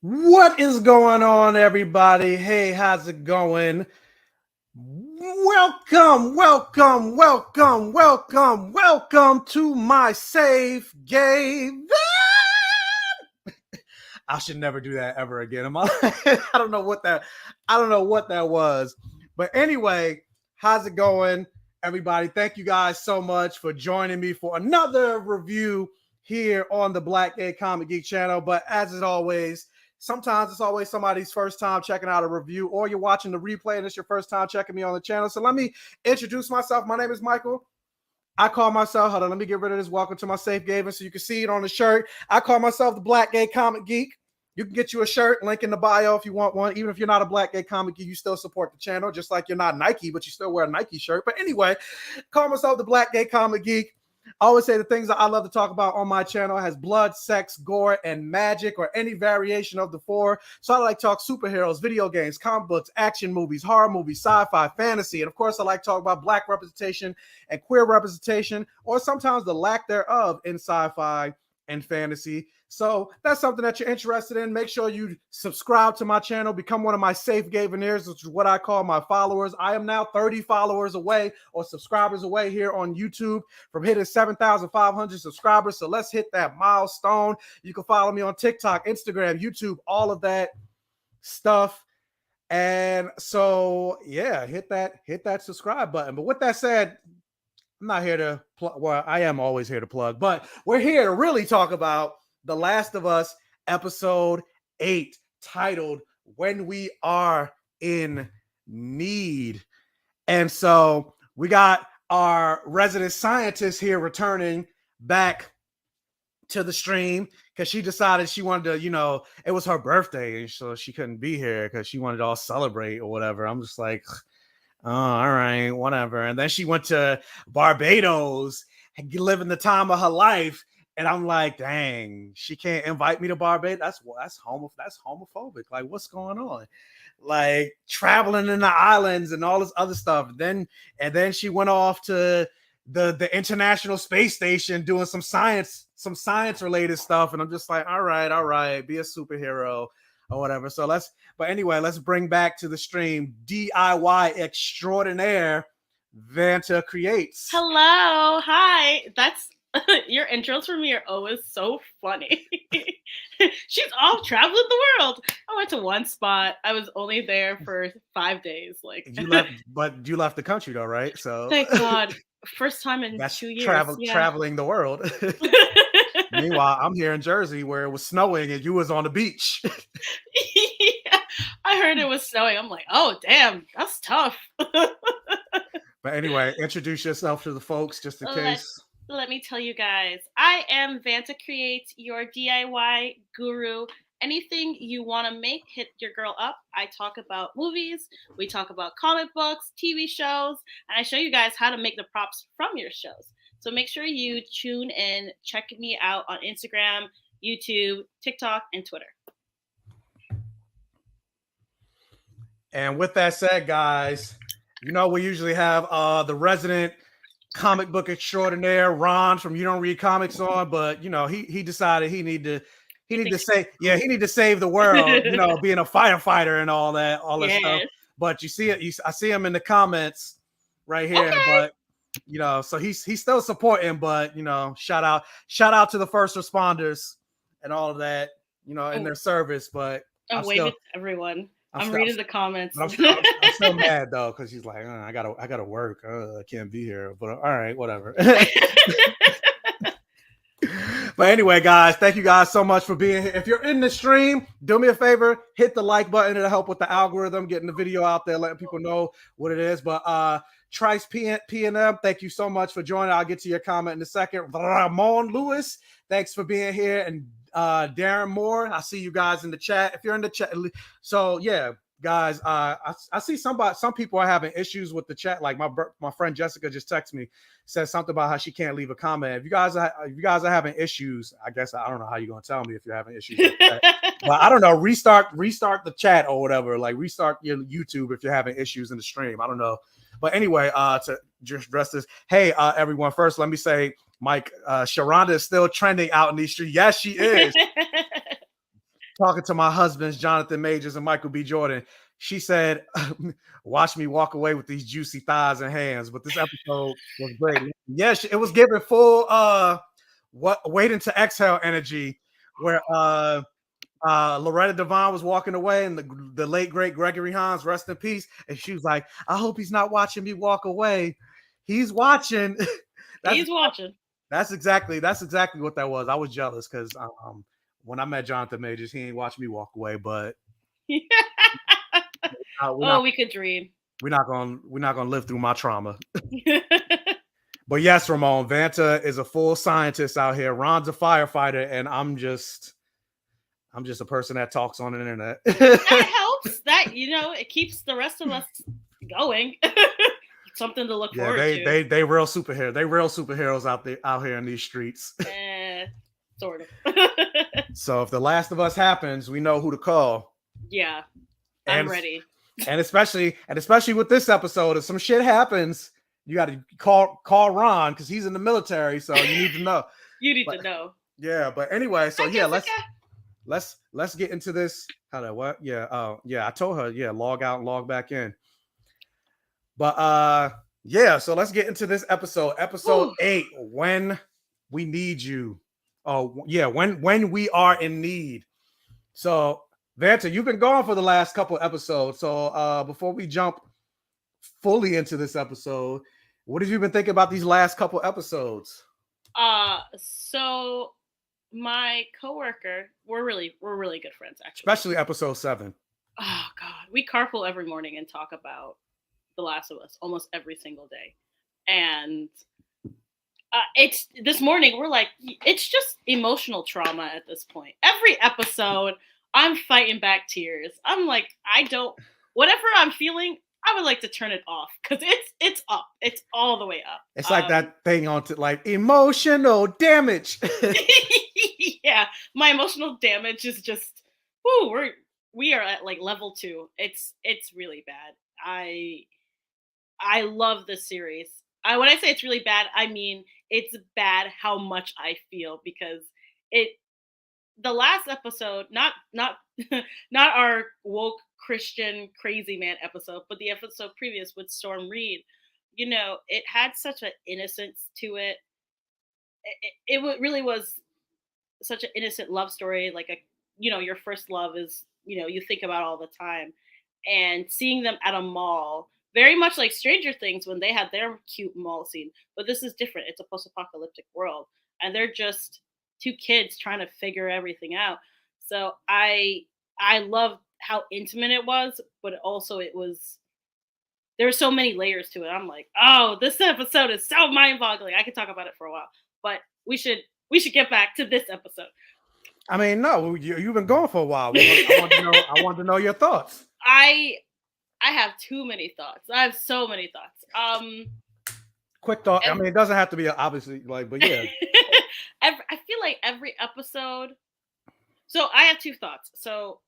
What is going on, everybody? Hey, how's it going? Welcome to my safe game. I should never do that ever again in my life. I don't know what that was. But anyway, how's it going, everybody? Thank you guys so much for joining me for another review here on the Black Gay Comic Geek channel. But as it always, sometimes it's always somebody's first time checking out a review, or you're watching the replay and it's your first time checking me on the channel. So let me introduce myself. My name is Michael. I call myself, hold on, let me get rid of this. Welcome to my safe haven so you can see it on the shirt. I call myself the Black Gay Comic Geek. You can get you a shirt, link in the bio if you want one. Even if you're not a Black Gay Comic Geek, you still support the channel, just like you're not Nike, but you still wear a Nike shirt. But anyway, call myself the Black Gay Comic Geek. I always say the things that I love to talk about on my channel has blood, sex, gore, and magic, or any variation of the four. So I like to talk superheroes, video games, comic books, action movies, horror movies, sci-fi, fantasy. And of course, I like to talk about Black representation and queer representation, or sometimes the lack thereof in sci-fi and fantasy. So that's something that you're interested in. Make sure you subscribe to my channel, become one of my safe Gaveneers, which is what I call my followers. I am now 30 followers away or subscribers away here on YouTube from hitting 7,500 subscribers. So let's hit that milestone. You can follow me on TikTok, Instagram, YouTube, all of that stuff. And so, yeah, hit that subscribe button. But with that said, I'm not here to plug. Well, I am always here to plug, but we're here to really talk about The Last of Us episode 8, titled When We Are in Need. And so we got our resident scientist here returning back to the stream because she decided she wanted to, it was her birthday, and so she couldn't be here because she wanted to all celebrate or whatever. I'm just like, oh, all right, whatever. And then she went to Barbados, living the time of her life. And I'm like, dang, she can't invite me to Barbados. That's homophobic. Like, what's going on? Like, traveling in the islands and all this other stuff. And then she went off to the International Space Station doing some science related stuff. And I'm just like, all right, be a superhero or whatever. So let's bring back to the stream DIY extraordinaire Vanta creates. Hello, hi. That's your intros for me are always so funny. She's off traveling the world. I went to one spot. I was only there for 5 days. Like you left the country though, right? So thank God, first time in that's 2 years. Traveling the world. Meanwhile, I'm here in Jersey where it was snowing and you was on the beach. Yeah, I heard it was snowing. I'm like, oh damn, that's tough. But anyway, introduce yourself to the folks just in case. Let me tell you guys, I am Vanta Creates, your DIY guru. Anything you want to make, hit your girl up. I talk about movies, we talk about comic books, TV shows, and I show you guys how to make the props from your shows. So make sure you tune in, check me out on Instagram, YouTube, TikTok, and Twitter. And with that said, guys, we usually have the resident comic book extraordinaire Ron from You Don't Read Comics on, but he decided he need to save the world, being a firefighter and all that stuff. But I see him in the comments right here. Okay. But so he's still supporting, but shout out to the first responders and all of that, in their service. But I'm waving to everyone. I'm reading the comments. I'm still mad though, because he's like, I gotta work. I can't be here. But all right, whatever. But anyway, guys, thank you guys so much for being here. If you're in the stream, do me a favor, hit the like button. It'll help with the algorithm, getting the video out there, letting people know what it is. But Trice P&M, thank you so much for joining. I'll get to your comment in a second. Ramon Lewis, thanks for being here. And Darren Moore, I see you guys in the chat. If you're in the chat, so yeah, guys, I see some people are having issues with the chat. Like my friend Jessica just texted me, said something about how she can't leave a comment. If you guys are having issues, I guess I don't know how you're gonna tell me if you're having issues with that. But I don't know. Restart the chat or whatever. Like restart your YouTube if you're having issues in the stream. I don't know. But anyway, to just address this, hey everyone. First, let me say, Mike, Sharonda is still trending out in these streets. Yes, she is. talking to my husbands, Jonathan Majors and Michael B. Jordan. She said, "Watch me walk away with these juicy thighs and hands." But this episode was great. Yes, it was giving full waiting to exhale energy, where Loretta Devine was walking away, and the late great Gregory Hines, rest in peace, and she was like, "I hope he's not watching me walk away. He's watching." He's watching. That's exactly what that was. I was jealous because when I met Jonathan Majors, he ain't watched me walk away, but we could dream. We're not gonna live through my trauma. But yes, Ramon, Vanta is a full scientist out here. Ron's a firefighter, and I'm just a person that talks on the internet. That helps. That it keeps the rest of us going. Something to look forward to. They real superheroes. They real superheroes out here in these streets. Sort of. So if The Last of Us happens, we know who to call. Yeah, I'm ready. And especially with this episode, if some shit happens, you got to call Ron because he's in the military, so you need to know. to know. Yeah, but anyway, so let's get into this. How that what? Yeah, I told her, log out and log back in. But so let's get into this episode. Episode 8, When We Need You. Oh, yeah, when we are in need. So Vanta, you've been gone for the last couple episodes. So before we jump fully into this episode, what have you been thinking about these last couple episodes? So my coworker, we're really good friends, actually. Especially episode 7. Oh God, we carpool every morning and talk about The Last of Us almost every single day, and it's this morning we're like, it's just emotional trauma at this point. Every episode, I'm fighting back tears. I'm like, whatever I'm feeling, I would like to turn it off because it's up. It's all the way up. It's like that thing on to like emotional damage. Yeah, my emotional damage is just, we are at like level 2. It's really bad. I love this series. When I say it's really bad, I mean it's bad how much I feel because the last episode, not our woke Christian crazy man episode, but the episode previous with Storm Reed, it had such an innocence to it. It really was such an innocent love story, like your first love is, you think about all the time, and seeing them at a mall, very much like Stranger Things when they had their cute mall scene, but this is different. It's a post-apocalyptic world, and they're just 2 kids trying to figure everything out. So I love how intimate it was, but also there were so many layers to it. I'm like, oh, this episode is so mind-boggling. I could talk about it for a while, but we should get back to this episode. I mean, no, you've been gone for a while. I want to know your thoughts. I have too many thoughts. I have so many thoughts. Quick thought. I mean, it doesn't have to be obviously like, but yeah. I feel like every episode. So I have 2 thoughts. So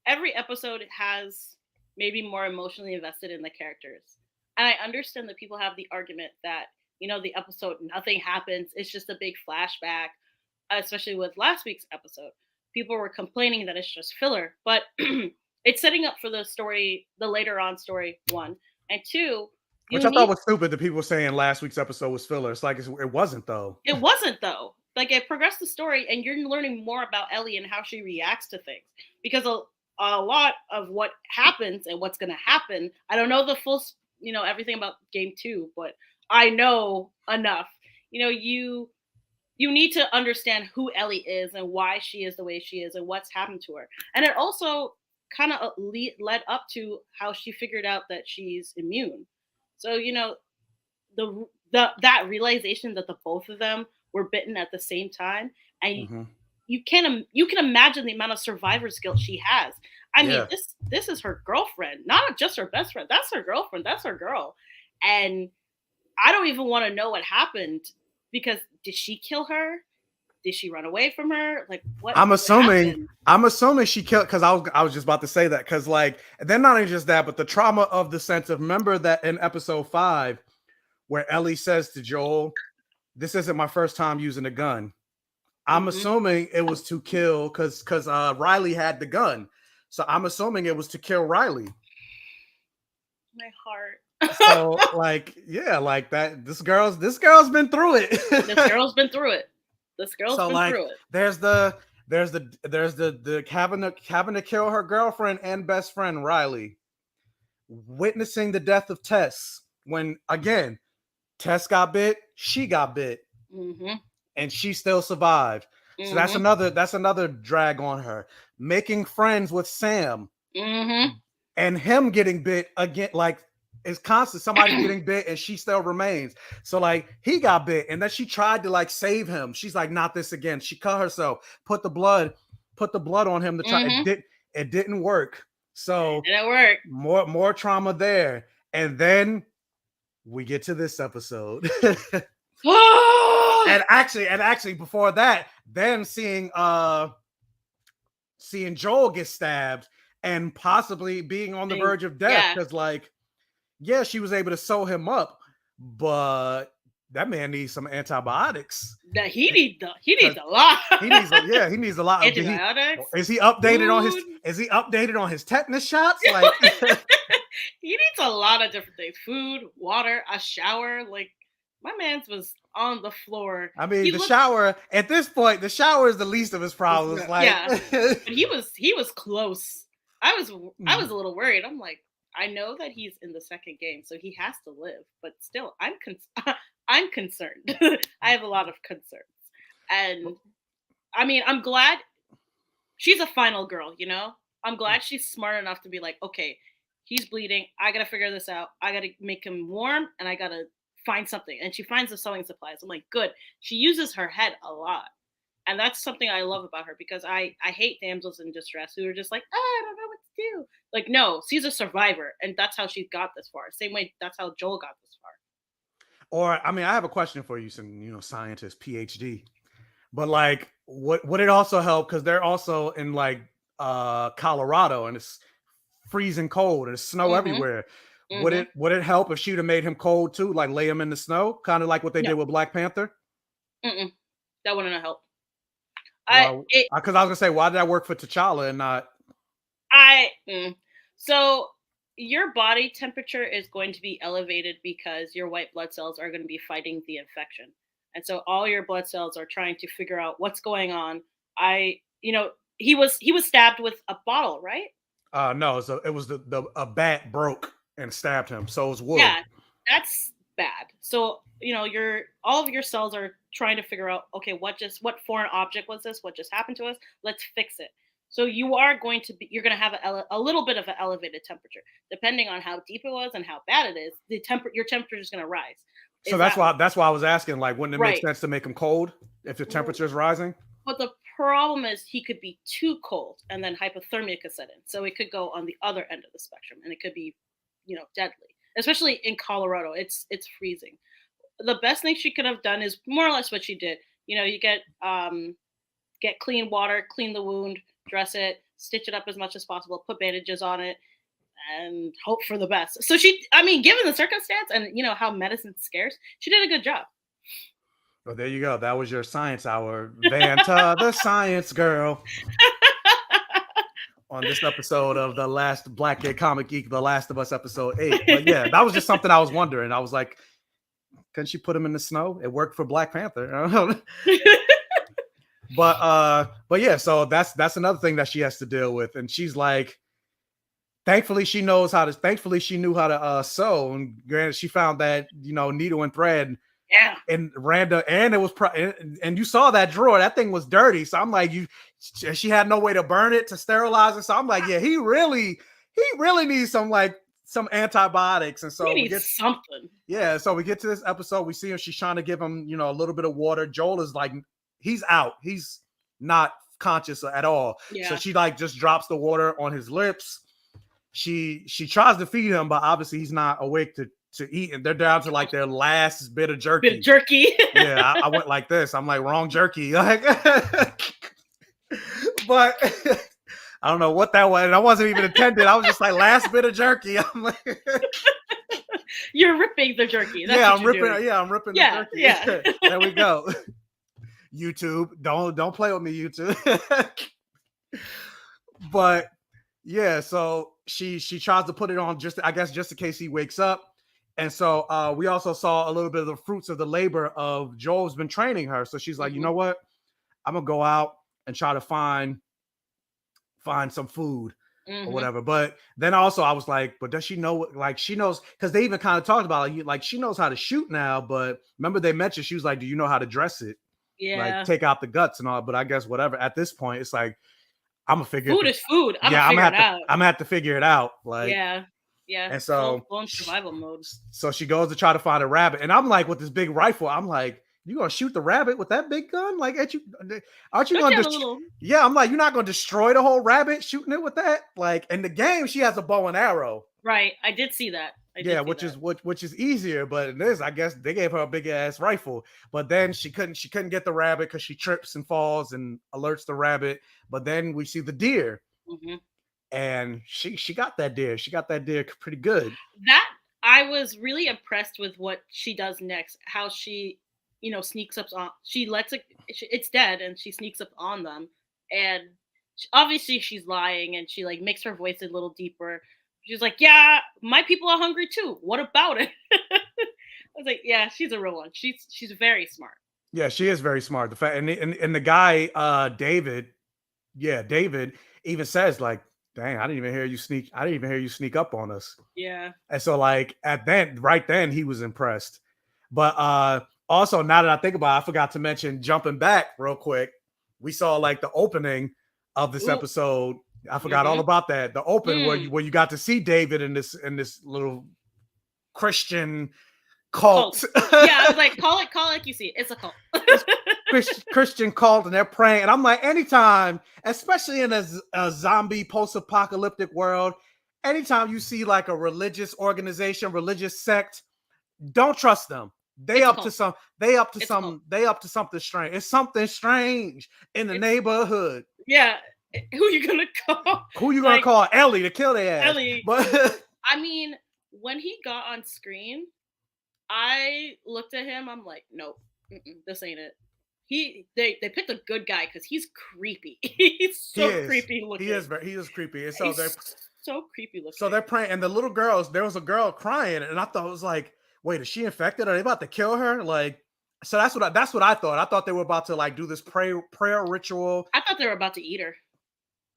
every episode has maybe more emotionally invested in the characters, and I understand that people have the argument that the episode nothing happens. It's just a big flashback. Especially with last week's episode, people were complaining that it's just filler, but it's setting up for the story, the later on story, 1, and 2. Which I thought was stupid. The people saying last week's episode was filler. It's like it wasn't though. It wasn't though. Like it progressed the story, and you're learning more about Ellie and how she reacts to things. Because a lot of what happens and what's going to happen, I don't know the full, everything about game 2, but I know enough. You need to understand who Ellie is and why she is the way she is and what's happened to her. And it also kind of led up to how she figured out that she's immune. So, that realization that the both of them were bitten at the same time. And you can imagine the amount of survivor's guilt she has. I mean, this is her girlfriend, not just her best friend. That's her girlfriend. That's her girl. And I don't even want to know what happened. Because did she kill her? Did she run away from her? Like what? I'm assuming she killed, because I was just about to say that, because like then not only just that, but the trauma of the sense of, remember that in episode 5 where Ellie says to Joel, "This isn't my first time using a gun. I'm assuming it was to kill because Riley had the gun. So I'm assuming it was to kill Riley. My heart. So like, yeah, like that. This girl's been through it. This girl's been through it. There's the having to kill her girlfriend and best friend Riley, witnessing the death of Tess when again Tess got bit, she got bit, and she still survived. So that's another drag on her. Making friends with Sam, and him getting bit again, like it's constant. Somebody getting bit, and she still remains. So like he got bit, and then she tried to like save him. She's like, not this again. She cut herself, put the blood on him to try. It didn't work. So it didn't work. More trauma there, and then we get to this episode. and actually before that, then seeing Joel get stabbed and possibly being on the verge of death because like she was able to sew him up, but that man needs some antibiotics. That he needs a lot. He needs a lot. Antibiotics. Is he updated on his tetanus shots? Like he needs a lot of different things: food, water, a shower. Like my man's was on the floor. I mean, shower at this point, the shower is the least of his problems. Like, but he was close. I was a little worried. I'm like, I know that he's in the second game, so he has to live. But still, I'm concerned. I have a lot of concerns, and I mean, I'm glad she's a final girl. You know, I'm glad she's smart enough to be like, okay, he's bleeding. I gotta figure this out. I gotta make him warm, and I gotta find something. And she finds the sewing supplies. I'm like, good. She uses her head a lot. And that's something I love about her because I hate damsels in distress who are just like, I don't know what to do. Like, no, she's a survivor. And that's how she got this far. Same way that's how Joel got this far. Or, I mean, I have a question for you, some, scientist, PhD. But like, would it also help? Because they're also in like Colorado and it's freezing cold and it's snow everywhere. Would it help if she'd have made him cold too? Like lay him in the snow? Kind of like what they did with Black Panther? That wouldn't have helped. Because I was gonna say, why did that work for T'Challa and not? So your body temperature is going to be elevated because your white blood cells are going to be fighting the infection, and so all your blood cells are trying to figure out what's going on. He was stabbed with a bottle, right? No, so it was a bat broke and stabbed him, so it was wood. Yeah, that's bad. So all of your cells are trying to figure out, okay, what foreign object was this? What just happened to us? Let's fix it. So you're going to have a little bit of an elevated temperature, depending on how deep it was and how bad it is. Your temperature is going to rise. So that's why I was asking, like, wouldn't it make sense to make him cold if the temperature is rising? But the problem is he could be too cold, and then hypothermia could set in. So it could go on the other end of the spectrum, and it could be, deadly. Especially in Colorado, it's freezing. The best thing she could have done is more or less what she did. You get clean water, clean the wound, dress it, stitch it up as much as possible, put bandages on it, and hope for the best. So given the circumstance and how medicine's scarce, she did a good job. Well, there you go. That was your science hour, Vanta, the science girl. On this episode of the last Black Gay Comic Geek, The Last of Us episode 8. But yeah, that was just something I was wondering. I was like, couldn't she put him in the snow? It worked for Black Panther. But yeah, so that's another thing that she has to deal with. And she's like, thankfully she knew how to sew. And granted, she found that, needle and thread. Yeah. And Randa, and it was and you saw that drawer, that thing was dirty. So I'm like, she had no way to burn it, to sterilize it. So I'm like, yeah, he really needs some antibiotics. And so he needs something. Yeah, so we get to this episode, we see him, she's trying to give him, a little bit of water. Joel is like, he's out, he's not conscious at all. Yeah. So she like just drops the water on his lips. She tries to feed him, but obviously he's not awake to eat, and they're down to like their last bit of jerky. Yeah, I went like this. I'm like, wrong jerky. Like, but I don't know what that was. And I wasn't even intended. I was just like, last bit of jerky. I'm like, you're ripping the jerky. That's I'm ripping. Yeah, I'm ripping the jerky. Yeah. There we go. YouTube. Don't play with me, YouTube. But yeah, so she tries to put it on just in case he wakes up. And so we also saw a little bit of the fruits of the labor of Joel's been training her. So she's like, you know what? I'm gonna go out and try to find some food or whatever. But then also I was like, but does she know what, like she knows, because they even kind of talked about like she knows how to shoot now, but remember they mentioned she was like, do you know how to dress it? Yeah. Like take out the guts and all. But I guess whatever. At this point, it's like I'm gonna figure food is food. I'm I'm gonna have to figure it out. Like yeah. And so full survival mode. So she goes to try to find a rabbit, and I'm like, with this big rifle, I'm like, you gonna shoot the rabbit with that big gun? Like, aren't you gonna Yeah, I'm like, you're not gonna destroy the whole rabbit shooting it with that? Like, in the game, she has a bow and arrow. Right, I did see that. Which is easier, but in this, I guess they gave her a big ass rifle. But then she couldn't get the rabbit because she trips and falls and alerts the rabbit. But then we see the deer. And she got that deer. She got that deer pretty good. That I was really impressed with what she does next. How she, sneaks up on. She lets it. It's dead, and she sneaks up on them. And obviously, she's lying, and she like makes her voice a little deeper. She's like, "Yeah, my people are hungry too. What about it?" I was like, "Yeah, she's a real one. She's very smart." Yeah, she is very smart. The fact and the guy, David, David even says like, dang, I didn't even hear you sneak up on us. Yeah. And so like right then he was impressed. But also now that I think about it, I forgot to mention, jumping back real quick, we saw like the opening of this episode. I forgot all about that. The open where you got to see David in this little Christian cult. Yeah, I was like, call it like you see it. It's a cult. Christian cult, and they're praying. And I'm like, anytime, especially in a zombie post-apocalyptic world, anytime you see like a religious organization, religious sect, don't trust them. They up to something strange. It's something strange in the neighborhood. Yeah. Who you gonna call? Who you gonna call? Ellie to kill their ass. Ellie. But I mean, when he got on screen, I looked at him. I'm like, nope, this ain't it. They picked a good guy because he's creepy. He's so creepy looking. He is creepy. And so they're so creepy looking. So they're praying, and the little girls. There was a girl crying, and I thought it was like, wait, is she infected? Are they about to kill her? Like, so that's what I thought. I thought they were about to like do this prayer ritual. I thought they were about to eat her.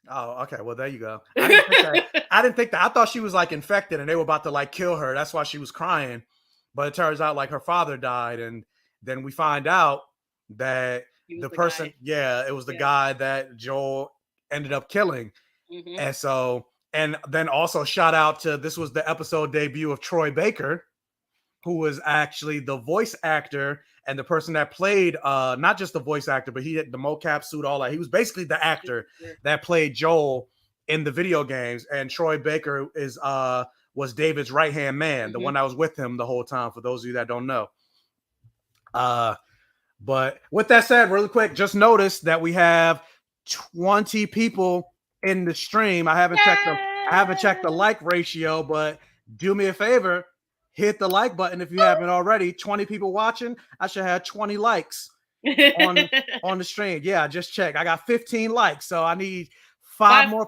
Oh, okay. Well, there you go. I didn't think that. I thought she was like infected, and they were about to like kill her. That's why she was crying. But it turns out like her father died, and then we find out that the person, it was the guy that Joel ended up killing. And so, and then also shout out to, this was the episode debut of Troy Baker, who was actually the voice actor and the person that played, not just the voice actor, but he had the mocap suit, all that. He was basically the actor that played Joel in the video games. And Troy Baker was David's right-hand man, the one that was with him the whole time, for those of you that don't know. But with that said, really quick, just noticed that we have 20 people in the stream. I haven't checked the like ratio, but do me a favor, hit the like button if you haven't already. 20 people watching. I should have 20 likes on the stream. Yeah, I just checked. I got 15 likes, so I need five more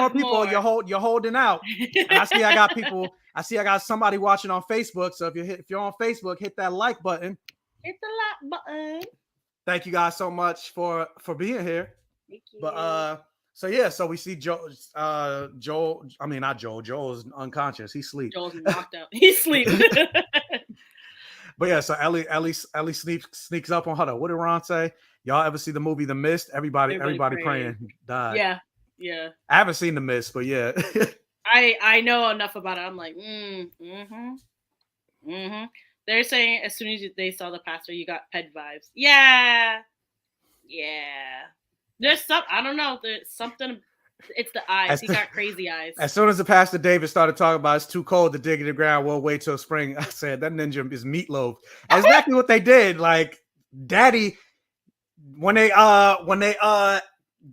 people. You're holding out. And I see I got somebody watching on Facebook. So if you're on Facebook, hit that like button. Hit the like button. Thank you guys so much for being here. Thank you. But so we see Joel. I mean, not Joel. Joel's unconscious. He's asleep. Joel's knocked out. He's asleep. But yeah, so Ellie sneaks up on her. What did Ron say? Y'all ever see the movie The Mist? Everybody praying died. Yeah. I haven't seen The Mist, but yeah. I know enough about it. I'm like, They're saying as soon as they saw the pastor, you got ped vibes. Yeah. There's I don't know. There's something. It's the eyes. He got crazy eyes. As soon as the pastor David started talking about it's too cold to dig in the ground, we'll wait till spring. I said that ninja is meatloaf. Exactly what they did. Like Daddy, when they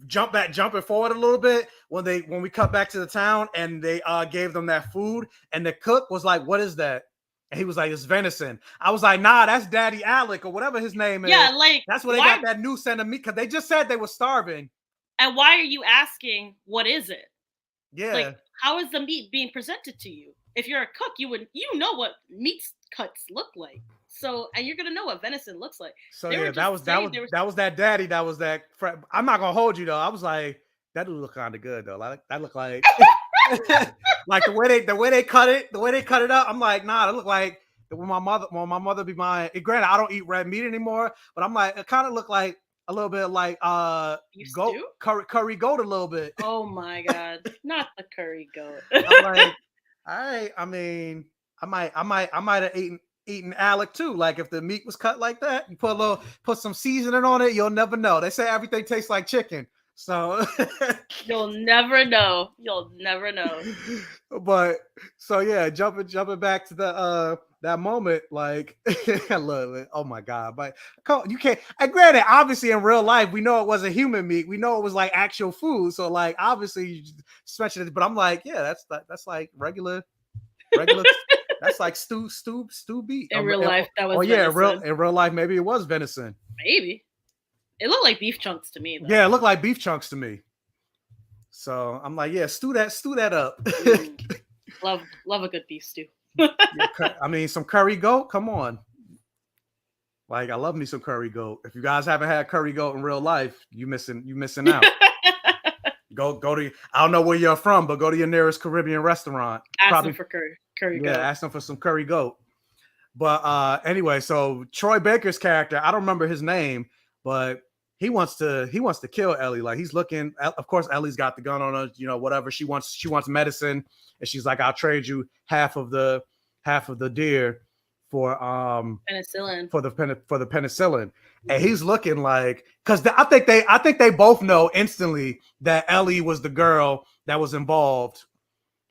jumping forward a little bit, when we cut back to the town and they gave them that food, and the cook was like, "What is that?" And he was like, it's venison. I was like, nah, that's Daddy Alec or whatever his name is. Yeah, like, that's where they got that new scent of meat because they just said they were starving. And why are you asking what is it? Yeah. Like, how is the meat being presented to you? If you're a cook, you know what meat cuts look like. So, and you're gonna know what venison looks like. So yeah, that was that daddy. That was that. I'm not gonna hold you though. I was like, that look kind of good though. Like that looked like, like the way they cut it up. I'm like, nah, that look like when my mother be buying. Granted, I don't eat red meat anymore, but I'm like, it kind of looked like a little bit like goat curry goat a little bit. Oh my god, not the curry goat. I'm like, all right. I mean, I might have eaten Alec too. Like if the meat was cut like that, you put some seasoning on it, you'll never know. They say everything tastes like chicken. So you'll never know. You'll never know. But so yeah, jumping back to the that moment, like I love it. Oh my god, but you can't. And granted, obviously in real life, we know it wasn't human meat. We know it was like actual food. So like obviously you just mentioned it, but I'm like, yeah, that's like regular. That's like stew beef. In real life, that was venison. In real life, maybe it was venison. Maybe. It looked like beef chunks to me, though. Yeah, it looked like beef chunks to me. So I'm like, yeah, stew that up. Love a good beef stew. I mean, some curry goat. Come on. Like, I love me some curry goat. If you guys haven't had curry goat in real life, you missing out. Go to. I don't know where you're from, but go to your nearest Caribbean restaurant. Ask them for curry goat. Yeah, ask them for some curry goat. But anyway, so Troy Baker's character, I don't remember his name, but he wants to kill Ellie. Like he's looking. Of course, Ellie's got the gun on her. You know, whatever she wants medicine, and she's like, "I'll trade you half of the deer for penicillin for the penicillin." And he's looking like, because I think they both know instantly that Ellie was the girl that was involved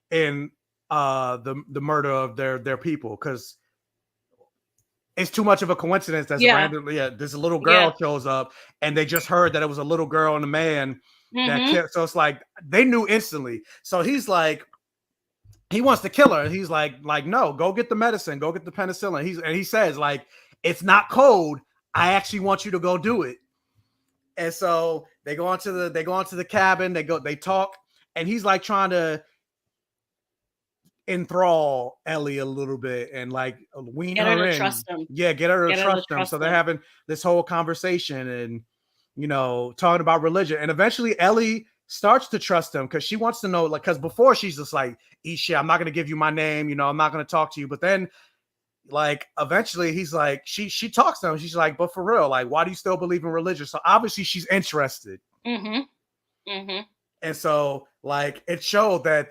in the murder of their people, because it's too much of a coincidence that randomly this little girl shows up and they just heard that it was a little girl and a man that killed. So it's like they knew instantly. So he's like, he wants to kill her. He's like no, go get the medicine, go get the penicillin. He says like, it's not cold. I actually want you to go do it. And so they go onto the cabin. They talk, and he's like trying to enthrall Ellie a little bit and like wean her in. Trust him. Yeah, get her to trust him. So they're having this whole conversation and, you know, talking about religion. And eventually Ellie starts to trust him because she wants to know, like, because before she's just like, eat shit, I'm not going to give you my name, you know, I'm not going to talk to you. But then like eventually he's like, she talks to him. She's like, but for real, like, why do you still believe in religion? So obviously she's interested. And so, like, it showed that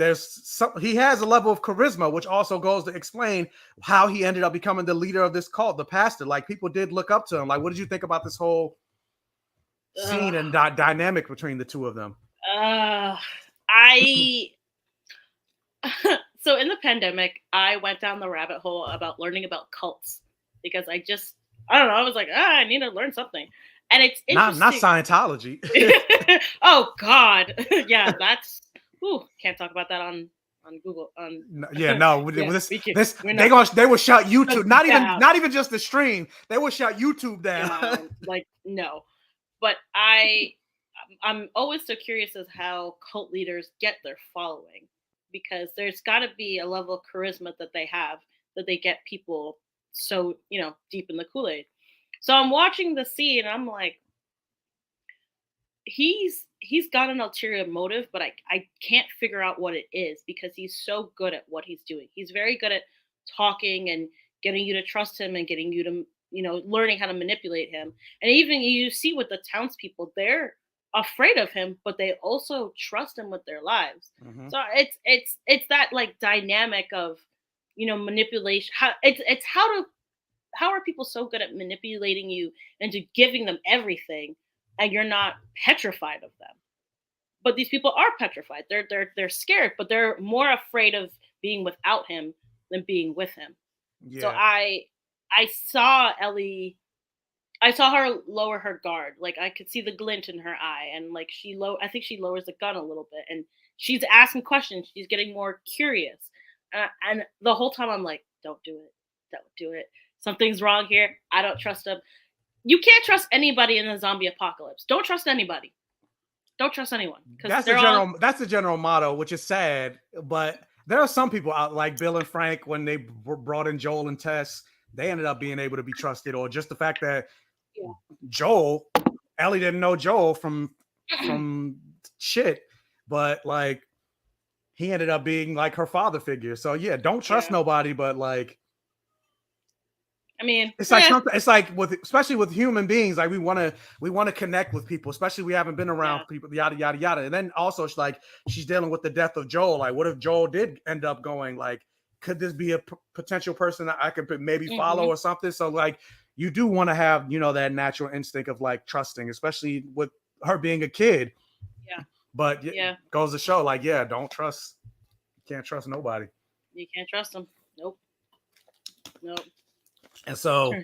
he has a level of charisma, which also goes to explain how he ended up becoming the leader of this cult, the pastor. Like, people did look up to him. Like, what did you think about this whole scene and dynamic between the two of them? So in the pandemic, I went down the rabbit hole about learning about cults because I don't know. I was like, I need to learn something. And it's interesting. Not Scientology. Oh God. Yeah, that's can't talk about that on Google. They will shut YouTube. Not even just the stream. They will shut YouTube down. Like, no. But I'm always so curious as how cult leaders get their following, because there's got to be a level of charisma that they have that they get people so, you know, deep in the Kool-Aid. So I'm watching the scene and I'm like, he's got an ulterior motive, but I can't figure out what it is because he's so good at what he's doing. He's very good at talking and getting you to trust him and getting you to, you know, learning how to manipulate him. And even you see with the townspeople, they're afraid of him, but they also trust him with their lives. So it's that like dynamic of, you know, manipulation. How are people so good at manipulating you into giving them everything, and you're not petrified of them? But these people are petrified. They're scared, but they're more afraid of being without him than being with him. Yeah. So I saw Ellie. I saw her lower her guard. Like I could see the glint in her eye, and like I think she lowers the gun a little bit, and she's asking questions. She's getting more curious, and the whole time I'm like, don't do it. don't do it. Something's wrong here. I don't trust them. You can't trust anybody in the zombie apocalypse. Don't trust anybody. Don't trust anyone. That's the general motto, which is sad. But there are some people out like Bill and Frank when they brought in Joel and Tess. They ended up being able to be trusted, or just the fact that Ellie didn't know Joel from shit, but like he ended up being like her father figure. So yeah, don't trust nobody, but like. I mean, it's like something. It's like especially with human beings, like we want to connect with people, especially we haven't been around people, yada yada yada. And then also, it's like she's dealing with the death of Joel. Like, what if Joel did end up going? Like, could this be a potential person that I could maybe follow or something? So, like, you do want to have that natural instinct of like trusting, especially with her being a kid. Yeah. But goes to show, like, don't trust. You can't trust nobody. You can't trust them. Nope. And so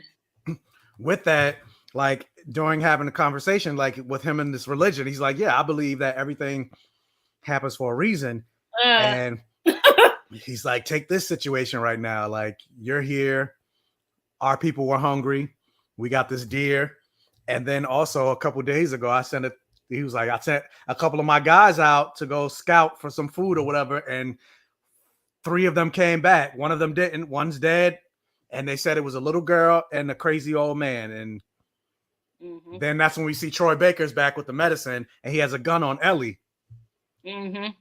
with that, like during having a conversation, like with him in this religion, he's like, I believe that everything happens for a reason. And he's like, take this situation right now. Like, you're here. Our people were hungry. We got this deer. And then also a couple of days ago, I sent a couple of my guys out to go scout for some food or whatever. And 3 of them came back. One of them didn't. One's dead. And they said it was a little girl and a crazy old man. And then that's when we see Troy Baker's back with the medicine, and he has a gun on Ellie. And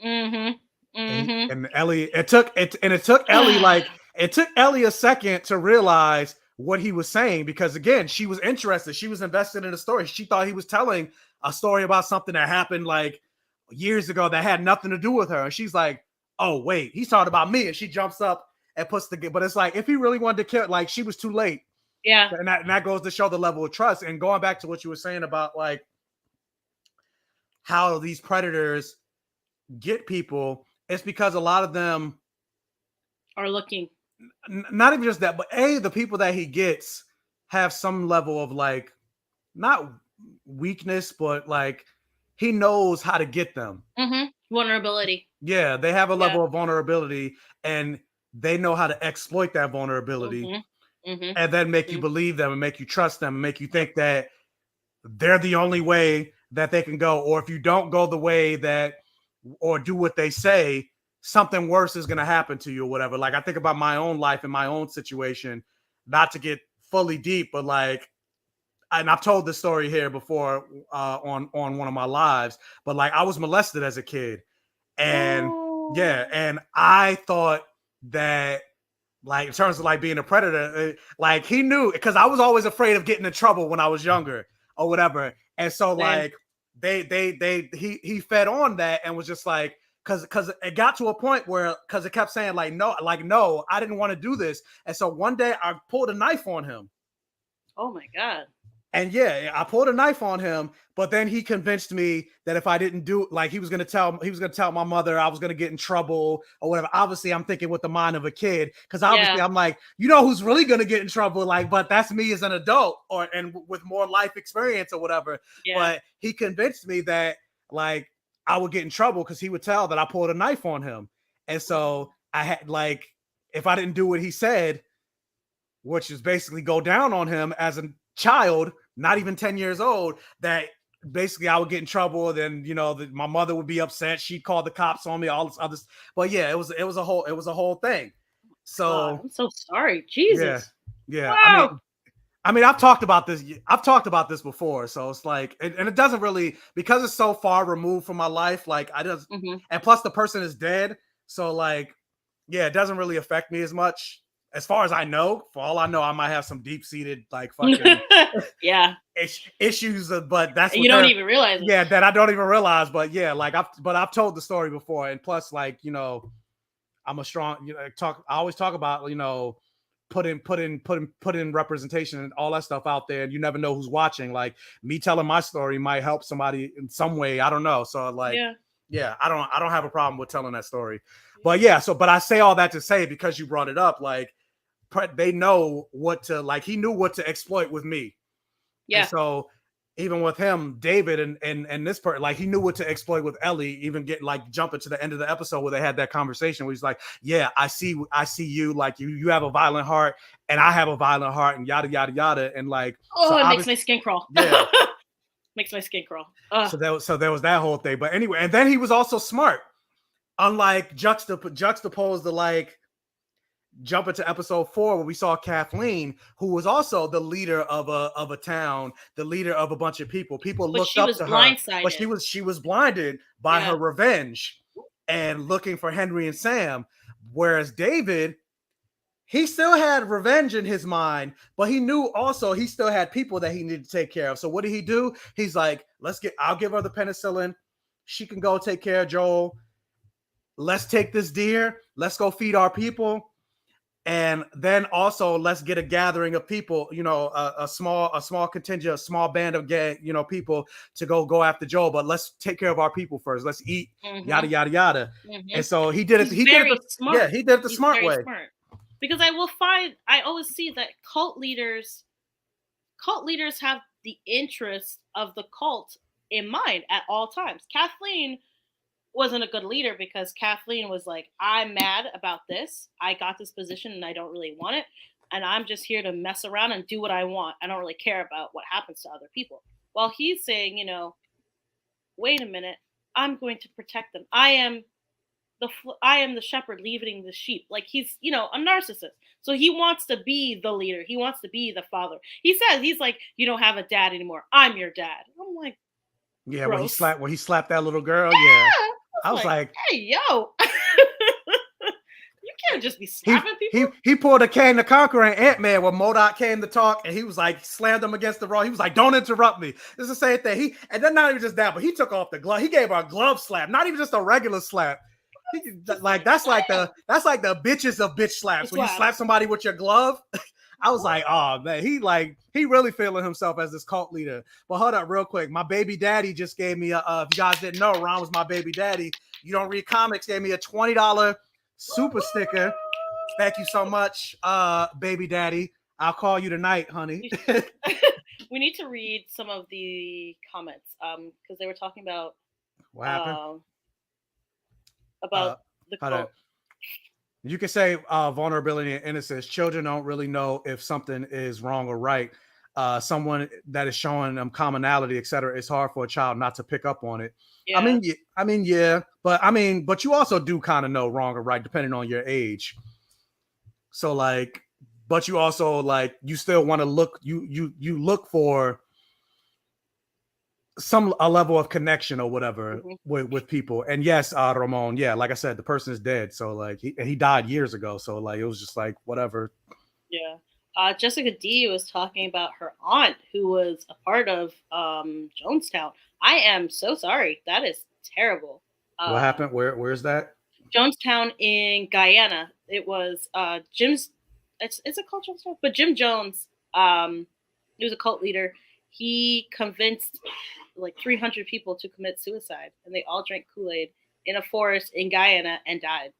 Ellie, it took Ellie it took Ellie a second to realize what he was saying, because again, she was interested. She was invested in the story. She thought he was telling a story about something that happened like years ago that had nothing to do with her. And she's like, oh wait, he's talking about me. And she jumps up and puts but it's like, if he really wanted to kill, like, she was too late. Yeah. And that goes to show the level of trust. And going back to what you were saying about like how these predators get people, it's because a lot of them are looking. Not even just that, but the people that he gets have some level of like, not weakness, but like he knows how to get them. Vulnerability. Yeah, they have a level of vulnerability, and they know how to exploit that vulnerability and then make you believe them and make you trust them and make you think that they're the only way that they can go. Or if you don't go the way that, or do what they say, something worse is going to happen to you or whatever. Like, I think about my own life and my own situation, not to get fully deep, but like, and I've told this story here before on one of my lives, but like I was molested as a kid. And and I thought that, like, in terms of like being a predator, like he knew, because I was always afraid of getting in trouble when I was younger or whatever. And so like he fed on that and was just like, because it got to a point where, because it kept saying like, no, I didn't want to do this. And so one day I pulled a knife on him. Oh my God. And I pulled a knife on him, but then he convinced me that if I didn't do, like, he was going to tell my mother I was going to get in trouble or whatever. Obviously, I'm thinking with the mind of a kid, because obviously I'm like, who's really going to get in trouble? Like, but that's me as an adult and with more life experience or whatever. Yeah. But he convinced me that like I would get in trouble because he would tell that I pulled a knife on him. And so I had, like, if I didn't do what he said, which is basically go down on him as a child, not even 10 years old, that basically I would get in trouble. Then, my mother would be upset. She'd call the cops on me, all this other. But yeah, it was a whole thing. So God, I'm so sorry. Jesus. Yeah. Wow. I mean, I've talked about this before. So it's like, and it doesn't really, because it's so far removed from my life. Like and plus the person is dead. So like, it doesn't really affect me as much. As far as I know, for all I know, I might have some deep-seated like fucking issues, but that's what you don't even realize. Yeah, that I don't even realize. But yeah, like I've told the story before, and plus, like, I'm a strong. I always talk about put in representation and all that stuff out there, and you never know who's watching. Like, me telling my story might help somebody in some way. I don't know. So like, I don't have a problem with telling that story. But but I say all that to say, because you brought it up, like, they know what to, like, he knew what to exploit with me. Yeah. And so even with him, David and this part, like he knew what to exploit with Ellie, even get like jumping to the end of the episode where they had that conversation where he's like, yeah, I see you, like you have a violent heart and I have a violent heart and yada yada yada. And like, oh, it makes my skin crawl. Yeah. Makes my skin crawl. So there was that whole thing. But anyway, and then he was also smart. Unlike juxtaposed to like jump into episode 4 where we saw Kathleen, who was also the leader of a town, the leader of a bunch of people. People looked up to her, but she was blinded by her revenge and looking for Henry and Sam. Whereas David, he still had revenge in his mind, but he knew also he still had people that he needed to take care of. So what did he do? He's like, I'll give her the penicillin. She can go take care of Joel. Let's take this deer. Let's go feed our people. And then also let's get a gathering of people, a small contingent, a small band of people to go after Joel. But let's take care of our people first. Let's eat, yada, yada, yada. And so he did it. He did it the smart way. Smart. Because I always see that cult leaders have the interest of the cult in mind at all times. Kathleen wasn't a good leader because Kathleen was like, I'm mad about this. I got this position and I don't really want it. And I'm just here to mess around and do what I want. I don't really care about what happens to other people. While he's saying, wait a minute, I'm going to protect them. I am the shepherd leading the sheep. Like he's, a narcissist. So he wants to be the leader. He wants to be the father. He's like, you don't have a dad anymore. I'm your dad. I'm like, yeah, when he slapped that little girl. Yeah. I was like, hey, yo, you can't just be slapping people. He pulled a Kang the Conqueror and Ant-Man when MODOK came to talk, and he was like, slammed him against the wall. He was like, don't interrupt me. It's the same thing. And then not even just that, but he took off the glove. He gave her a glove slap, not even just a regular slap. That's like the bitches of bitch slaps. When you slap somebody with your glove. I was like, oh man, he really feeling himself as this cult leader. But hold up real quick. My baby daddy just gave me if you guys didn't know, Ron was my baby daddy. You don't read comics, gave me a $20 super sticker. Thank you so much, baby daddy. I'll call you tonight, honey. We need to read some of the comments because they were talking about what happened? About the cult. You can say vulnerability and innocence. Children don't really know if something is wrong or right. Someone that is showing them commonality, etc. It's hard for a child not to pick up on it. Yeah. Yeah, but you also do kind of know wrong or right depending on your age. So like, but you also like you still want to look. You look for a level of connection or whatever with people. And yes, Ramon, yeah, like I said, the person is dead. So like he died years ago. So like, it was just like, whatever. Yeah. Jessica D was talking about her aunt who was a part of Jonestown. I am so sorry. That is terrible. What happened? Where's that? Jonestown in Guyana. It was Jim's, it's a cultural stuff, but Jim Jones, he was a cult leader. He convinced like 300 people to commit suicide, and they all drank Kool-Aid in a forest in Guyana and died.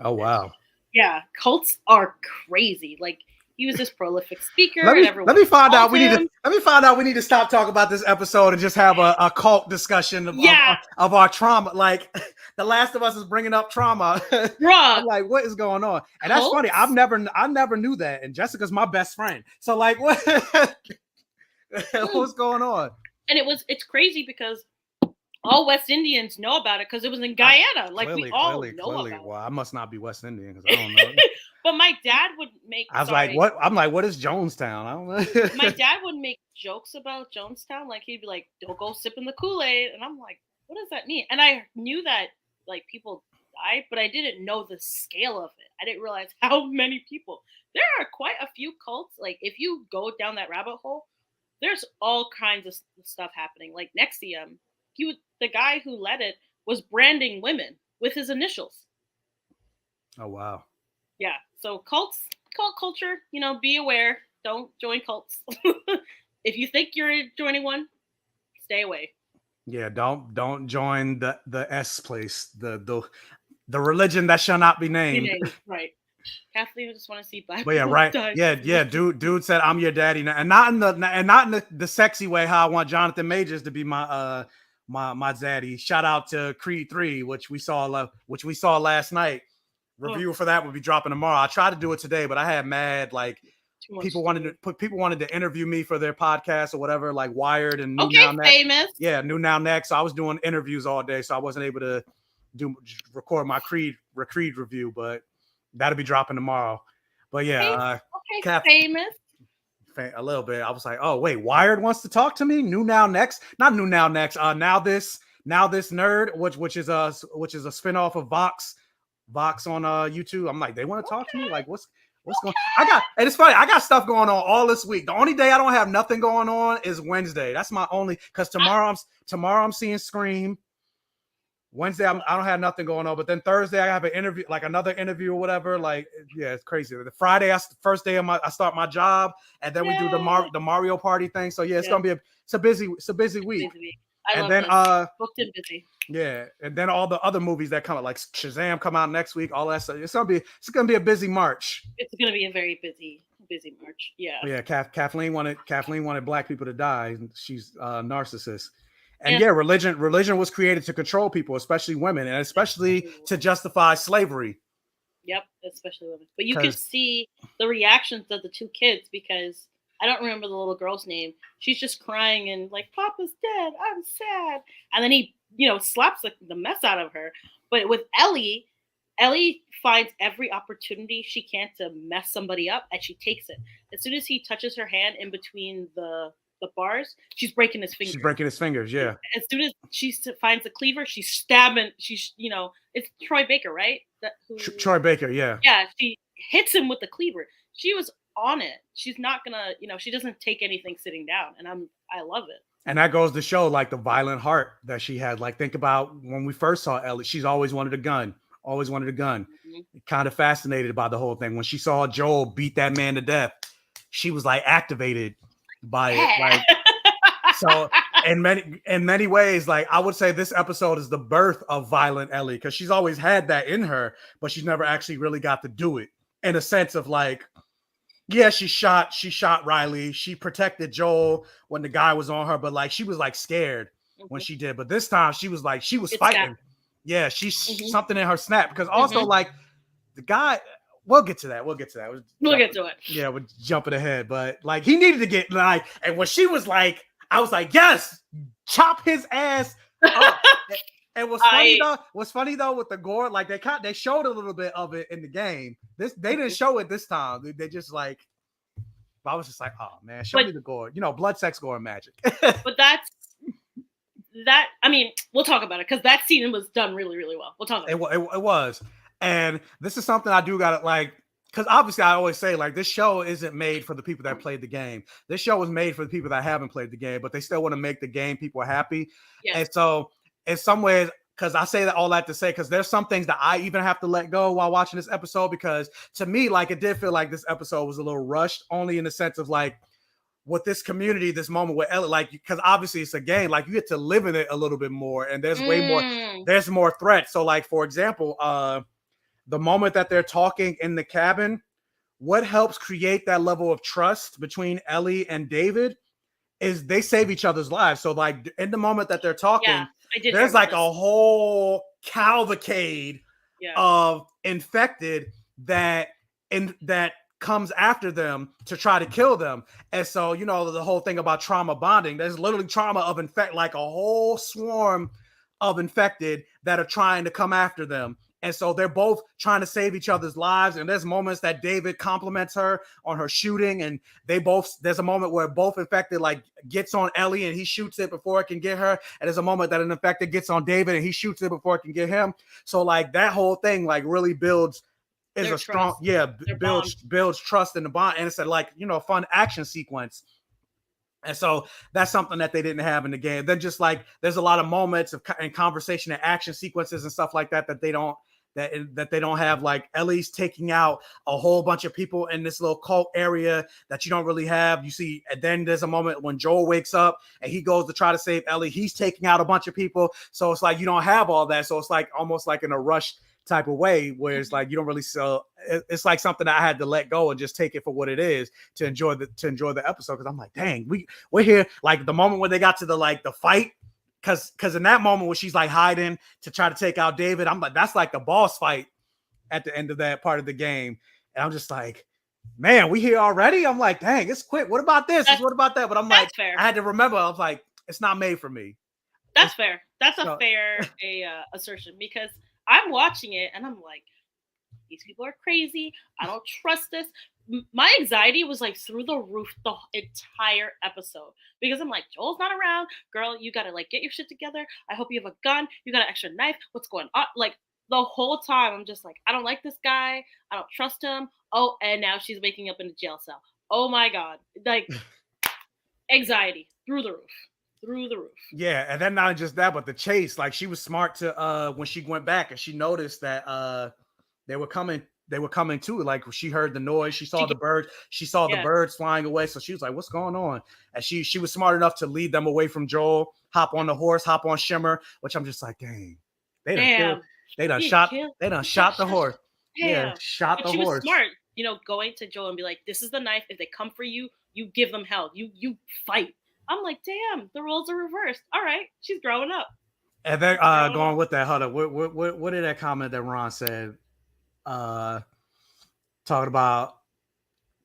Oh, wow. Yeah, cults are crazy. Like, he was this prolific speaker. Let me find out. We need to stop talking about this episode and just have a cult discussion of our trauma. Like, The Last of Us is bringing up trauma. I'm like, what is going on? And that's funny. I never knew that. And Jessica's my best friend. So like, what? What's going on? And it's crazy because all West Indians know about it because it was in Guyana. Like we all know about it. Well, I must not be West Indian because I don't know. But my dad would make. I was like, what? I'm like, what is Jonestown? I don't know. My dad would make jokes about Jonestown. Like he'd be like, "Don't go sipping the Kool-Aid," and I'm like, "What does that mean?" And I knew that like people died, but I didn't know the scale of it. I didn't realize how many people. There are quite a few cults. Like if you go down that rabbit hole, there's all kinds of stuff happening. Like Nexium, the guy who led it was branding women with his initials. Oh wow. Yeah. So cult culture, be aware. Don't join cults. If you think you're joining one, stay away. Yeah, don't join the S place, the religion that shall not be named. Right. Kathleen, I just want to see black But yeah, people right. die. Yeah. Dude said I'm your daddy, and not in the sexy way how I want Jonathan Majors to be my daddy. Shout out to Creed 3, which we saw last night. Review for that will be dropping tomorrow. I tried to do it today, but I had mad like people wanted to interview me for their podcast or whatever, like Wired and New Now Next. Famous. Yeah, New Now Next. So I was doing interviews all day, so I wasn't able to record my Creed review, but that'll be dropping tomorrow. But yeah, famous. A little bit. I was like, oh wait, Wired wants to talk to me. New Now Next, not New Now Next. Now this nerd, which is a spinoff of Vox on YouTube. I'm like, they want to talk to me. Like, what's going? And it's funny. I got stuff going on all this week. The only day I don't have nothing going on is Wednesday. That's my only, because tomorrow I'm seeing Scream. Wednesday, I don't have nothing going on, but then Thursday I have an interview, like another interview or whatever. Like, yeah, it's crazy. The Friday, first day I start my job, and then we do the Mario Party thing. So yeah, it's gonna be a busy week. And then booked and busy. Yeah, and then all the other movies that come out, like Shazam, come out next week. All that stuff. It's gonna be a busy March. It's gonna be a very busy March. Yeah. Yeah. Kathleen wanted black people to die. She's a narcissist. And yeah, religion was created to control people, especially women, and especially to justify slavery. Yep, especially women. But you can see the reactions of the two kids, because I don't remember the little girl's name. She's just crying and like, Papa's dead. I'm sad. And then he, slaps the mess out of her. But with Ellie finds every opportunity she can to mess somebody up, and she takes it. As soon as he touches her hand in between the bars, she's breaking his fingers. Yeah. As soon as she finds the cleaver, she's stabbing. It's Troy Baker, right? Troy Baker, yeah. Yeah, she hits him with the cleaver. She was on it. She's not gonna, she doesn't take anything sitting down, and I love it. And that goes to show like the violent heart that she had. Like, think about when we first saw Ellie. She's always wanted a gun. Mm-hmm. Kind of fascinated by the whole thing. When she saw Joel beat that man to death, she was like activated by it. Like, so in many ways, like I would say this episode is the birth of violent Ellie, because she's always had that in her, but she's never actually really got to do it, in a sense of like, yeah, she shot Riley, she protected Joel when the guy was on her, but like she was like scared when she did. But this time she was fighting. Snap. Yeah, she's something in her snap, because also like the guy. We'll get to that. We'll get to it. Yeah, we're jumping ahead, but like he needed to get like, and when she was like, I was like, yes, chop his ass up. And what's funny though with the gore, like they showed a little bit of it in the game. They didn't show it this time. They just like, I was just like, oh man, show me the gore. Blood, sex, gore, and magic. But I mean, we'll talk about it, because that scene was done really, really well. We'll talk about it. It was. And this is something I do gotta like, because obviously I always say like this show isn't made for the people that played the game. This show was made for the people that haven't played the game, but they still want to make the game people happy. Yes. And so in some ways, because I say that all that to say, because there's some things that I even have to let go while watching this episode, because to me, like it did feel like this episode was a little rushed, only in the sense of like with this community, this moment with Ellie, like, because obviously it's a game, like you get to live in it a little bit more, and there's there's more threats. So like, for example, the moment that they're talking in the cabin, what helps create that level of trust between Ellie and David is they save each other's lives. So like in the moment that they're talking, there's like a whole cavalcade of infected that comes after them to try to kill them. And so, the whole thing about trauma bonding, there's literally trauma of like a whole swarm of infected that are trying to come after them. And so they're both trying to save each other's lives. And there's moments that David compliments her on her shooting. And there's a moment where both infected like gets on Ellie and he shoots it before it can get her. And there's a moment that an infected gets on David and he shoots it before it can get him. So like that whole thing like really builds builds trust in the bond. And it's a fun action sequence. And so that's something that they didn't have in the game. Then just like there's a lot of moments and conversation and action sequences and stuff like that they don't have. Like Ellie's taking out a whole bunch of people in this little cult area that you don't really have. You see, and then there's a moment when Joel wakes up and he goes to try to save Ellie. He's taking out a bunch of people. So it's like you don't have all that. So it's like almost like in a rush type of way where it's like you don't really sell. It's like something that I had to let go and just take it for what it is to enjoy the episode. Because I'm like, dang, we're here. Like the moment when they got to the fight, because in that moment when she's like hiding to try to take out David, I'm like, that's like the boss fight at the end of that part of the game, and I'm just like, man, we here already. I'm like, dang, it's quick. What about this? What about that? But I'm like, fair. I had to remember. I was like, it's not made for me. That's fair. That's a fair assertion, because I'm watching it and I'm like, these people are crazy. I don't trust this. My anxiety was like through the roof the entire episode, because I'm like, Joel's not around. Girl, you gotta like get your shit together. I hope you have a gun. You got an extra knife. What's going on? Like the whole time, I'm just like, I don't like this guy. I don't trust him. Oh, and now she's waking up in a jail cell. Oh my God. Like anxiety through the roof. Through the roof. Yeah, and then not just that, but the chase. Like she was smart to when she went back and she noticed that they were coming too. Like she heard the noise, she saw the birds, the birds flying away. So she was like, what's going on? And she was smart enough to lead them away from Joel, hop on the horse, hop on Shimmer, which I'm just like, dang, they done shot the horse. Yeah, shot the horse. She was smart, going to Joel and be like, this is the knife. If they come for you, you give them hell. You fight. I'm like, damn, the roles are reversed. All right, she's growing up. And then going with that, hold up. What did that comment that Ron said? Talking about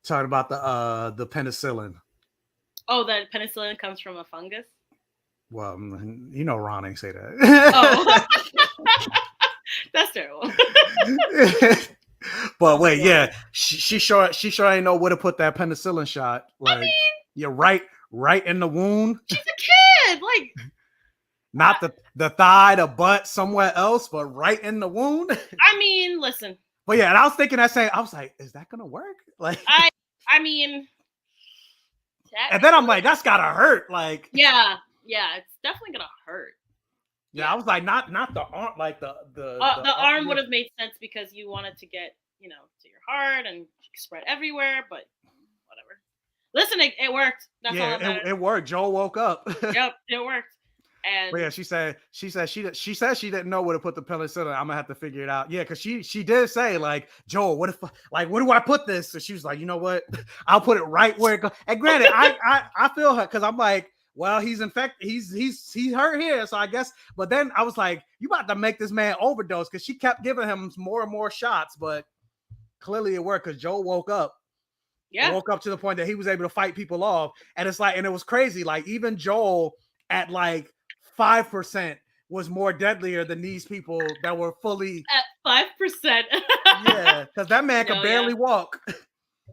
the penicillin. Oh, that penicillin comes from a fungus? Well, Ron ain't say that. Oh. That's terrible. But wait, yeah, she sure ain't know where to put that penicillin shot. Like, I mean, you're right in the wound. She's a kid, like not the thigh, the butt, somewhere else, but right in the wound. I mean, listen. But yeah, and I was thinking that same. I was like, is that gonna work? Like, I mean, and then I'm like, that's gotta hurt. Like, yeah, it's definitely gonna hurt. Yeah, I was like, not the arm, like the arm would have made sense because you wanted to get to your heart and spread everywhere, but whatever. Listen, it worked. That's all that matters. It worked. Joel woke up. Yep, it worked. And but yeah, she said she didn't know where to put the penicillin. I'm gonna have to figure it out. Yeah, because she did say like, Joel, where do I put this? So she was like, you know what? I'll put it right where it goes. And granted, I feel her because I'm like, well, he's infected. He's hurt here, so I guess. But then I was like, you about to make this man overdose, because she kept giving him more and more shots, but clearly it worked because Joel woke up. Yeah, woke up to the point that he was able to fight people off, and it's like, and it was crazy. Like even Joel at like 5% was more deadlier than these people that were fully at 5%. Yeah, because that man could barely walk.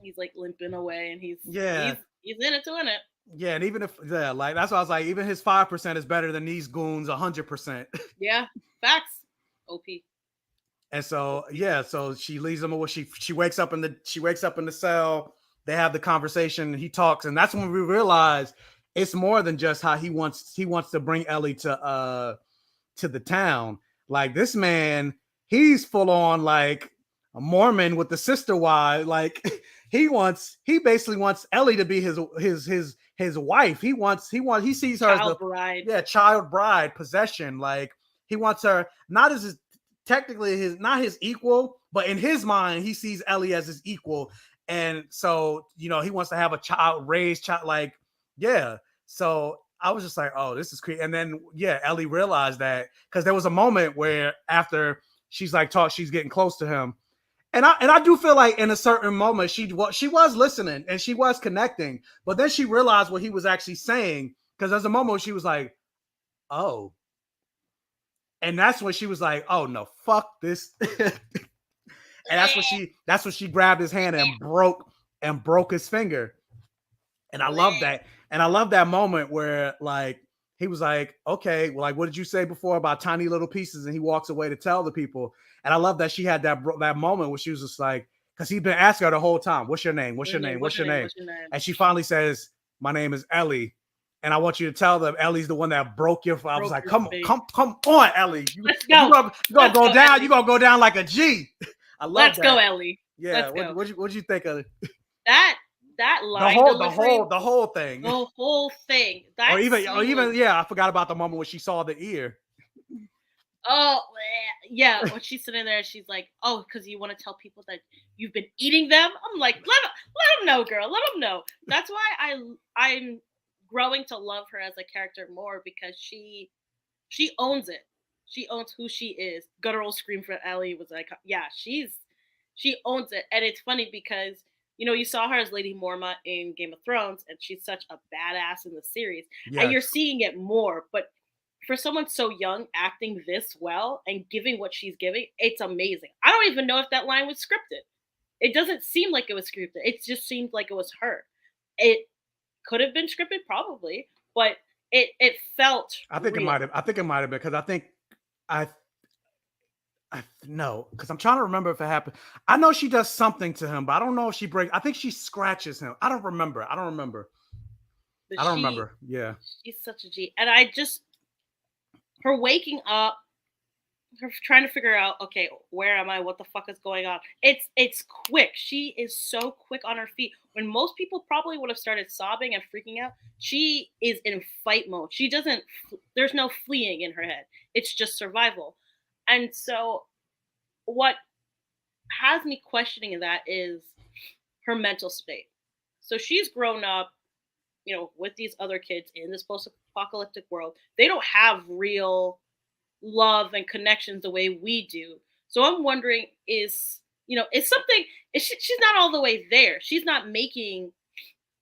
He's like limping away, and he's in it to win it. Yeah, and even if like that's why I was like, even his 5% is better than these goons 100%. Yeah, facts. OP. And so so she leaves him away. She wakes up in the cell. They have the conversation. He talks, and that's when we realize it's more than just how he wants to bring Ellie to the town. Like this man, he's full on like a Mormon with the sister wife. Like he basically wants Ellie to be his wife. He sees her as the bride. Yeah, child bride, possession. Like he wants her not as technically not his equal, but in his mind, he sees Ellie as his equal. And so, he wants to have a child, like, yeah. So I was just like, oh, this is creepy. And then, Ellie realized that, because there was a moment where after she's like she's getting close to him. And I do feel like in a certain moment, she was listening and she was connecting, but then she realized what he was actually saying, because there's a moment where she was like, oh. And that's when she was like, oh no, fuck this. And that's when she grabbed his hand and broke his finger. And I love that. And I love that moment where like he was like, okay, well, like, what did you say before about tiny little pieces? And he walks away to tell the people. And I love that she had that moment where she was just like, because he'd been asking her the whole time, what's your name? What's your name? What's your name? And she finally says, my name is Ellie. And I want you to tell them Ellie's the one that broke your. I was like, come on, Ellie. Let's go. You're gonna go down. You're gonna go down like a G. I love Let's that. go, Ellie. Yeah. What'd you think of it? That line, the whole thing. The whole thing. Or even I forgot about the moment when she saw the ear. Oh, yeah. When she's sitting there, she's like, "Oh, because you want to tell people that you've been eating them." I'm like, let them know, girl. Let them know. That's why I'm growing to love her as a character more because she owns it. She owns who she is. Guttural scream for Ellie was like, yeah, she owns it, and it's funny because you saw her as Lady Mormont in Game of Thrones, and she's such a badass in the series, and Yes. you're seeing it more. But for someone so young acting this well and giving what she's giving, it's amazing. I don't even know if that line was scripted. It doesn't seem like it was scripted. It just seemed like it was her. It could have been scripted, probably, but it felt I think it real. might have. I think it might have been because I no, because I'm trying to remember if it happened. I know she does something to him, but I don't know if she breaks. I think she scratches him. I don't remember. I don't remember. But I don't remember. Yeah. she's such a G. And her waking up, her trying to figure out, okay, where am I? What the fuck is going on? It's quick. She is so quick on her feet. When most people probably would have started sobbing and freaking out, she is in fight mode. She doesn't. There's no fleeing in her head. It's just survival. And so, what has me questioning that is her mental state. So she's grown up, with these other kids in this post-apocalyptic world. They don't have real love and connections the way we do. So I'm wondering, is something she's not all the way there. She's not making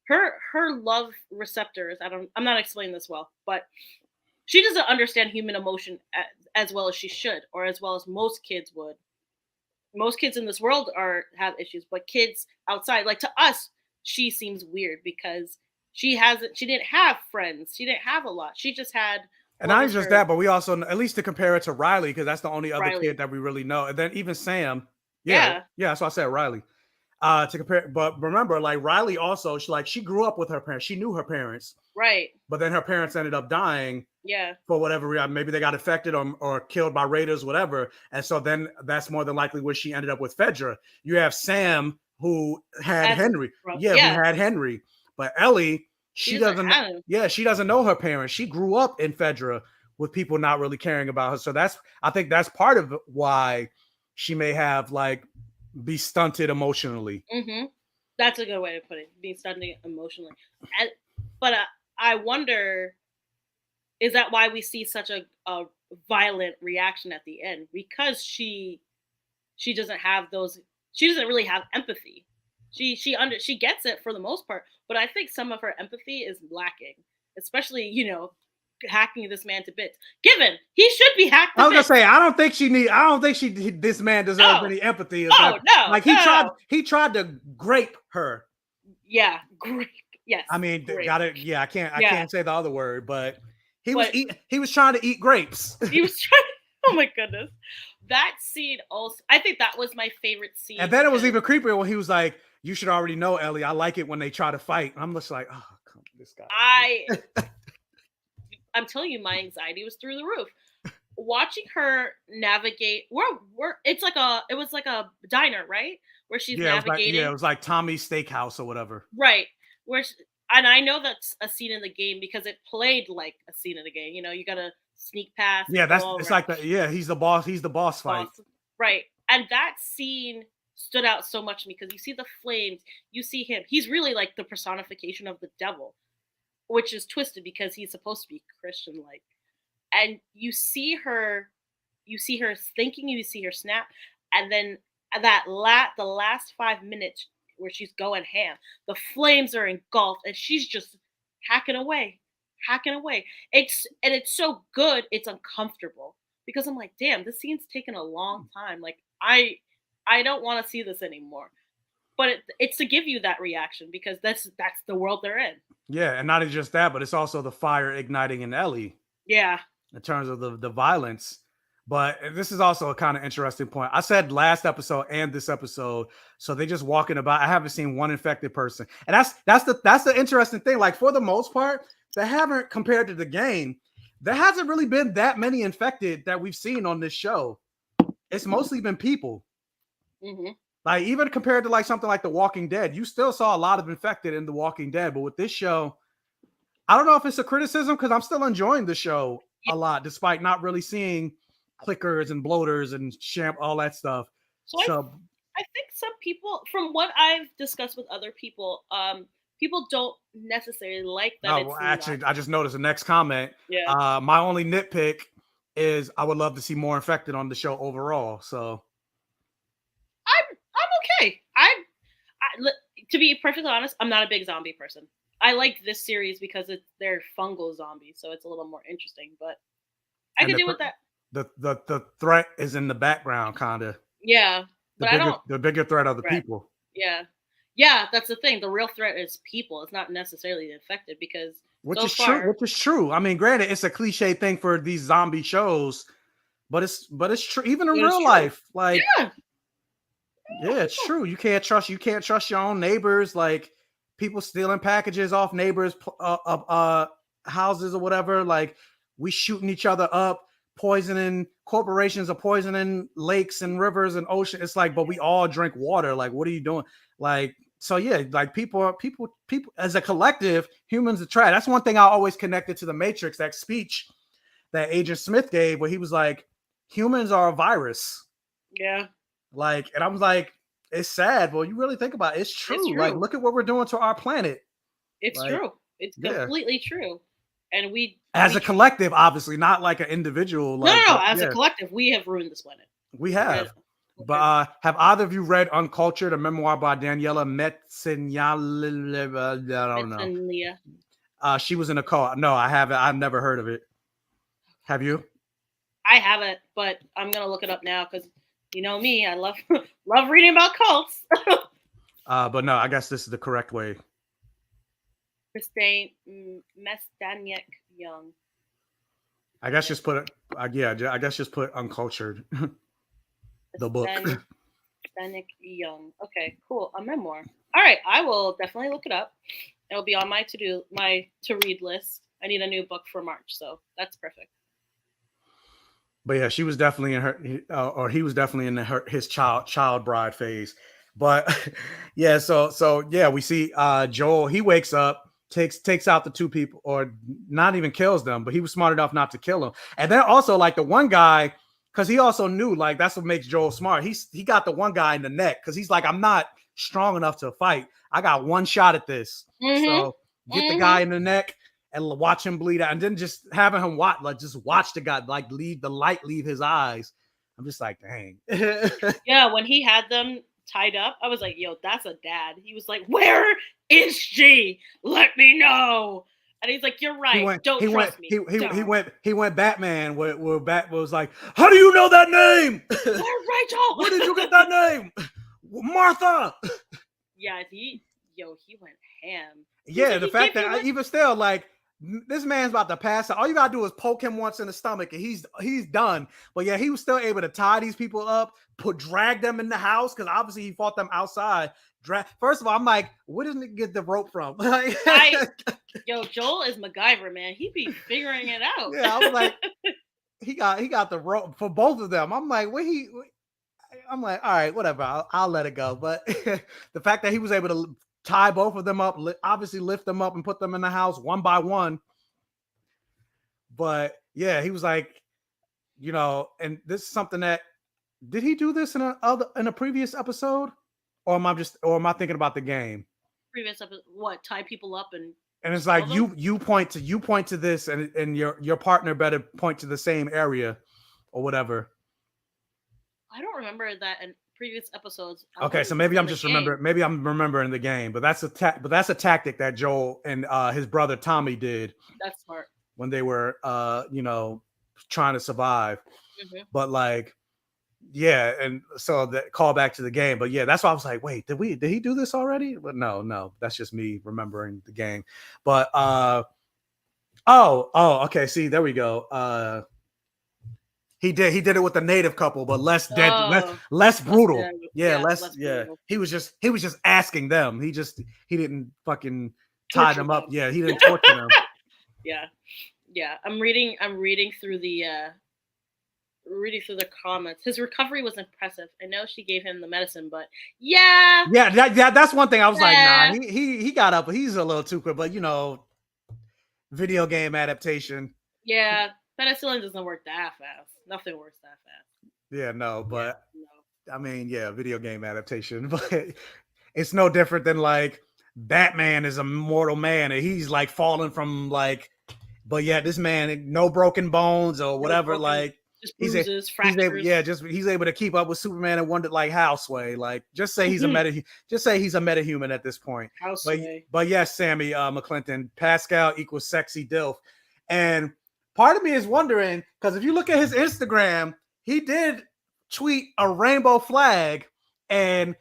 her love receptors. I'm not explaining this well, but she doesn't understand human emotion as well as she should, or as well as most kids would. Most kids in this world have issues, but kids outside, like to us, she seems weird because she didn't have friends. She didn't have a lot. She just had And what not was just her that, but we also, at least to compare it to Riley, because that's the only other Riley. kid that we really know. And then even Sam. Yeah. Yeah. Yeah. That's why I said Riley. To compare, but remember, like Riley also, she grew up with her parents. She knew her parents, Right. but then her parents ended up dying Yeah. for whatever reason. Maybe they got affected or killed by raiders, whatever. And so then that's more than likely where she ended up with Fedra. You have Sam who had Henry. Yeah, who Yeah. had Henry. But Ellie, She she doesn't doesn't, have him. yeah, she doesn't know her parents. She grew up in Fedra with people not really caring about her. So I think that's part of why she may have be stunted emotionally. Mm-hmm. That's a good way to put it. Being stunted emotionally, but I wonder, is that why we see such a violent reaction at the end? Because she doesn't have those. She doesn't really have empathy. She gets it for the most part, but I think some of her empathy is lacking, especially hacking this man to bits. Given he should be hacked to I was gonna bits. say, I don't think this man deserves any empathy. Oh no! Like No. he tried to grape her. Yeah, great. Yes. I mean, great. got it. Yeah, I can't say the other word, but he was trying to eat grapes. He was trying. Oh my goodness, that scene also. I think that was my favorite scene. And then it was even creepier when he was like, "You should already know, Ellie. I like it when they try to fight." And I'm just like, "Oh, come on, this guy." I'm telling you, my anxiety was through the roof. Watching her navigate, it was like a diner, right? Where she's navigating. It was like Tommy's Steakhouse or whatever. Right. And I know that's a scene in the game because it played like a scene in the game. You gotta sneak past. Yeah, it's like that. Yeah, he's the boss. He's the boss fight. Right. And that scene stood out so much to me because you see the flames, you see him. He's really like the personification of the devil, which is twisted because he's supposed to be Christian like. And you see her thinking, you see her snap, and then the last 5 minutes where she's going ham, the flames are engulfed and she's just hacking away. It's so good, it's uncomfortable because I'm like, damn, this scene's taken a long time. Like I don't want to see this anymore. But it's to give you that reaction because that's the world they're in. Yeah, and not just that, but it's also the fire igniting in Ellie. Yeah. In terms of the violence. But this is also a kind of interesting point. I said last episode and this episode, so they just walking about. I haven't seen one infected person, and that's the interesting thing. Like for the most part, they haven't, compared to the game, there hasn't really been that many infected that we've seen on this show. It's mostly been people. Mm-hmm. Like even compared to like something like The Walking Dead, you still saw a lot of infected in The Walking Dead, but with this show, I don't know if it's a criticism because I'm still enjoying the show a lot, despite not really seeing clickers and bloaters and all that stuff. So So I think some people, from what I've discussed with other people, people don't necessarily like that. no, It's actually, not. I just noticed the next comment. Yeah, My only nitpick is I would love to see more infected on the show overall. So I'm okay. To be perfectly honest, I'm not a big zombie person. I like this series because they're fungal zombies, so it's a little more interesting. But I and could deal with that. the threat is in the background, kind of. Yeah, but I don't. The bigger threat are the Threat. people. Yeah, yeah, that's the thing. The real threat is people. It's not necessarily the infected because Which so is far, true. Which is true. I mean, granted, it's a cliche thing for these zombie shows, but it's true. Even in real life, like yeah, yeah, it's true. You can't trust your own neighbors. Like people stealing packages off neighbors' houses or whatever. Like we shooting each other up, poisoning corporations are poisoning lakes and rivers and ocean. It's like, but we all drink water. Like, what are you doing? Like, so yeah, like people as a collective, humans are trash. That's one thing I always connected to the Matrix. That speech that Agent Smith gave, where he was like, humans are a virus. yeah. Like, and I was like, it's sad. Well, you really think about it, it's true. It's true. Like, look at what we're doing to our planet. It's like, true. It's completely true. And as a collective, obviously, not like an individual. Like, no, as a collective, we have ruined this planet. We have. Okay. But have either of you read Uncultured, a memoir by Daniela Metzinyala? I don't know. She was in a cult. No, I haven't. I've never heard of it. Have you? I haven't, but I'm gonna look it up now because you know me, I love reading about cults. But no, I guess this is the correct way. Christine Mestaniak Young. I guess just put it. Yeah, I guess just put Uncultured. The book. Mestaniak Young. Okay, cool. A memoir. All right, I will definitely look it up. It'll be on my to read list. I need a new book for March, so that's perfect. But yeah, she was definitely in her, or he was definitely in his child bride phase. But yeah, so yeah, we see Joel. He wakes up, takes out the two people, or not even kills them, but he was smart enough not to kill them. And then also like the one guy, because he also knew like that's what makes Joel smart. He got the one guy in the neck because he's like, I'm not strong enough to fight. I got one shot at this. Mm-hmm. So get the guy in the neck and watch him bleed out, and then just having him watch the guy like leave the light leave his eyes. I'm just like, dang. Yeah, when he had them tied up, I was like, yo, that's a dad. He was like, where is she? Let me know. And he's like, you're right. Don't trust me. He went Batman where Batman was like, how do you know that name? Where's Rachel? Where did you get that name? Martha. Yeah, he went ham. Yeah, the fact that even still, like, this man's about to pass out. All you gotta do is poke him once in the stomach and he's done. But yeah, he was still able to tie these people up, drag them in the house, because obviously he fought them outside. First of all, I'm like, where doesn't it get the rope from? Yo, Joel is MacGyver, man. He be figuring it out. Yeah, I was like, he got the rope for both of them. I'm like, I'm like, all right, whatever. I'll let it go. But the fact that he was able to tie both of them up, obviously lift them up and put them in the house one by one. But yeah, he was like, and this is something that, did he do this in a previous episode, or am I thinking about the game? Previous episode, what, tie people up and it's like you point to this, and your partner better point to the same area or whatever. I don't remember that in previous episodes. Okay, so maybe I'm remembering the game, but that's a tactic that Joel and his brother Tommy did. That's smart. When they were trying to survive. Mm-hmm. But like, yeah, and so that call back to the game. But yeah, that's why I was like, wait, did he do this already? But no, that's just me remembering the game. But okay, see, there we go. He did it with the native couple, but less dead, less brutal. Less brutal. He was just asking them. He didn't fucking tie them up. Yeah, he didn't torture them. Yeah. I'm reading through the comments. His recovery was impressive. I know she gave him the medicine, but yeah. That's one thing I was like, nah, he got up. He's a little too quick, but video game adaptation. Yeah. Penicillin doesn't work that fast. Nothing works that fast. Yeah, no, but No. I mean, yeah, video game adaptation, but it's no different than like Batman is a mortal man and he's like falling from like, but yeah, this man, no broken bones or whatever, like just he's bruises, he's able, fractures. yeah, just he's able to keep up with Superman and wonder like how Sway, like just say he's a metahuman at this point. But yes, Sammy McClinton, Pascal equals sexy DILF, and part of me is wondering because if you look at his Instagram, he did tweet a rainbow flag and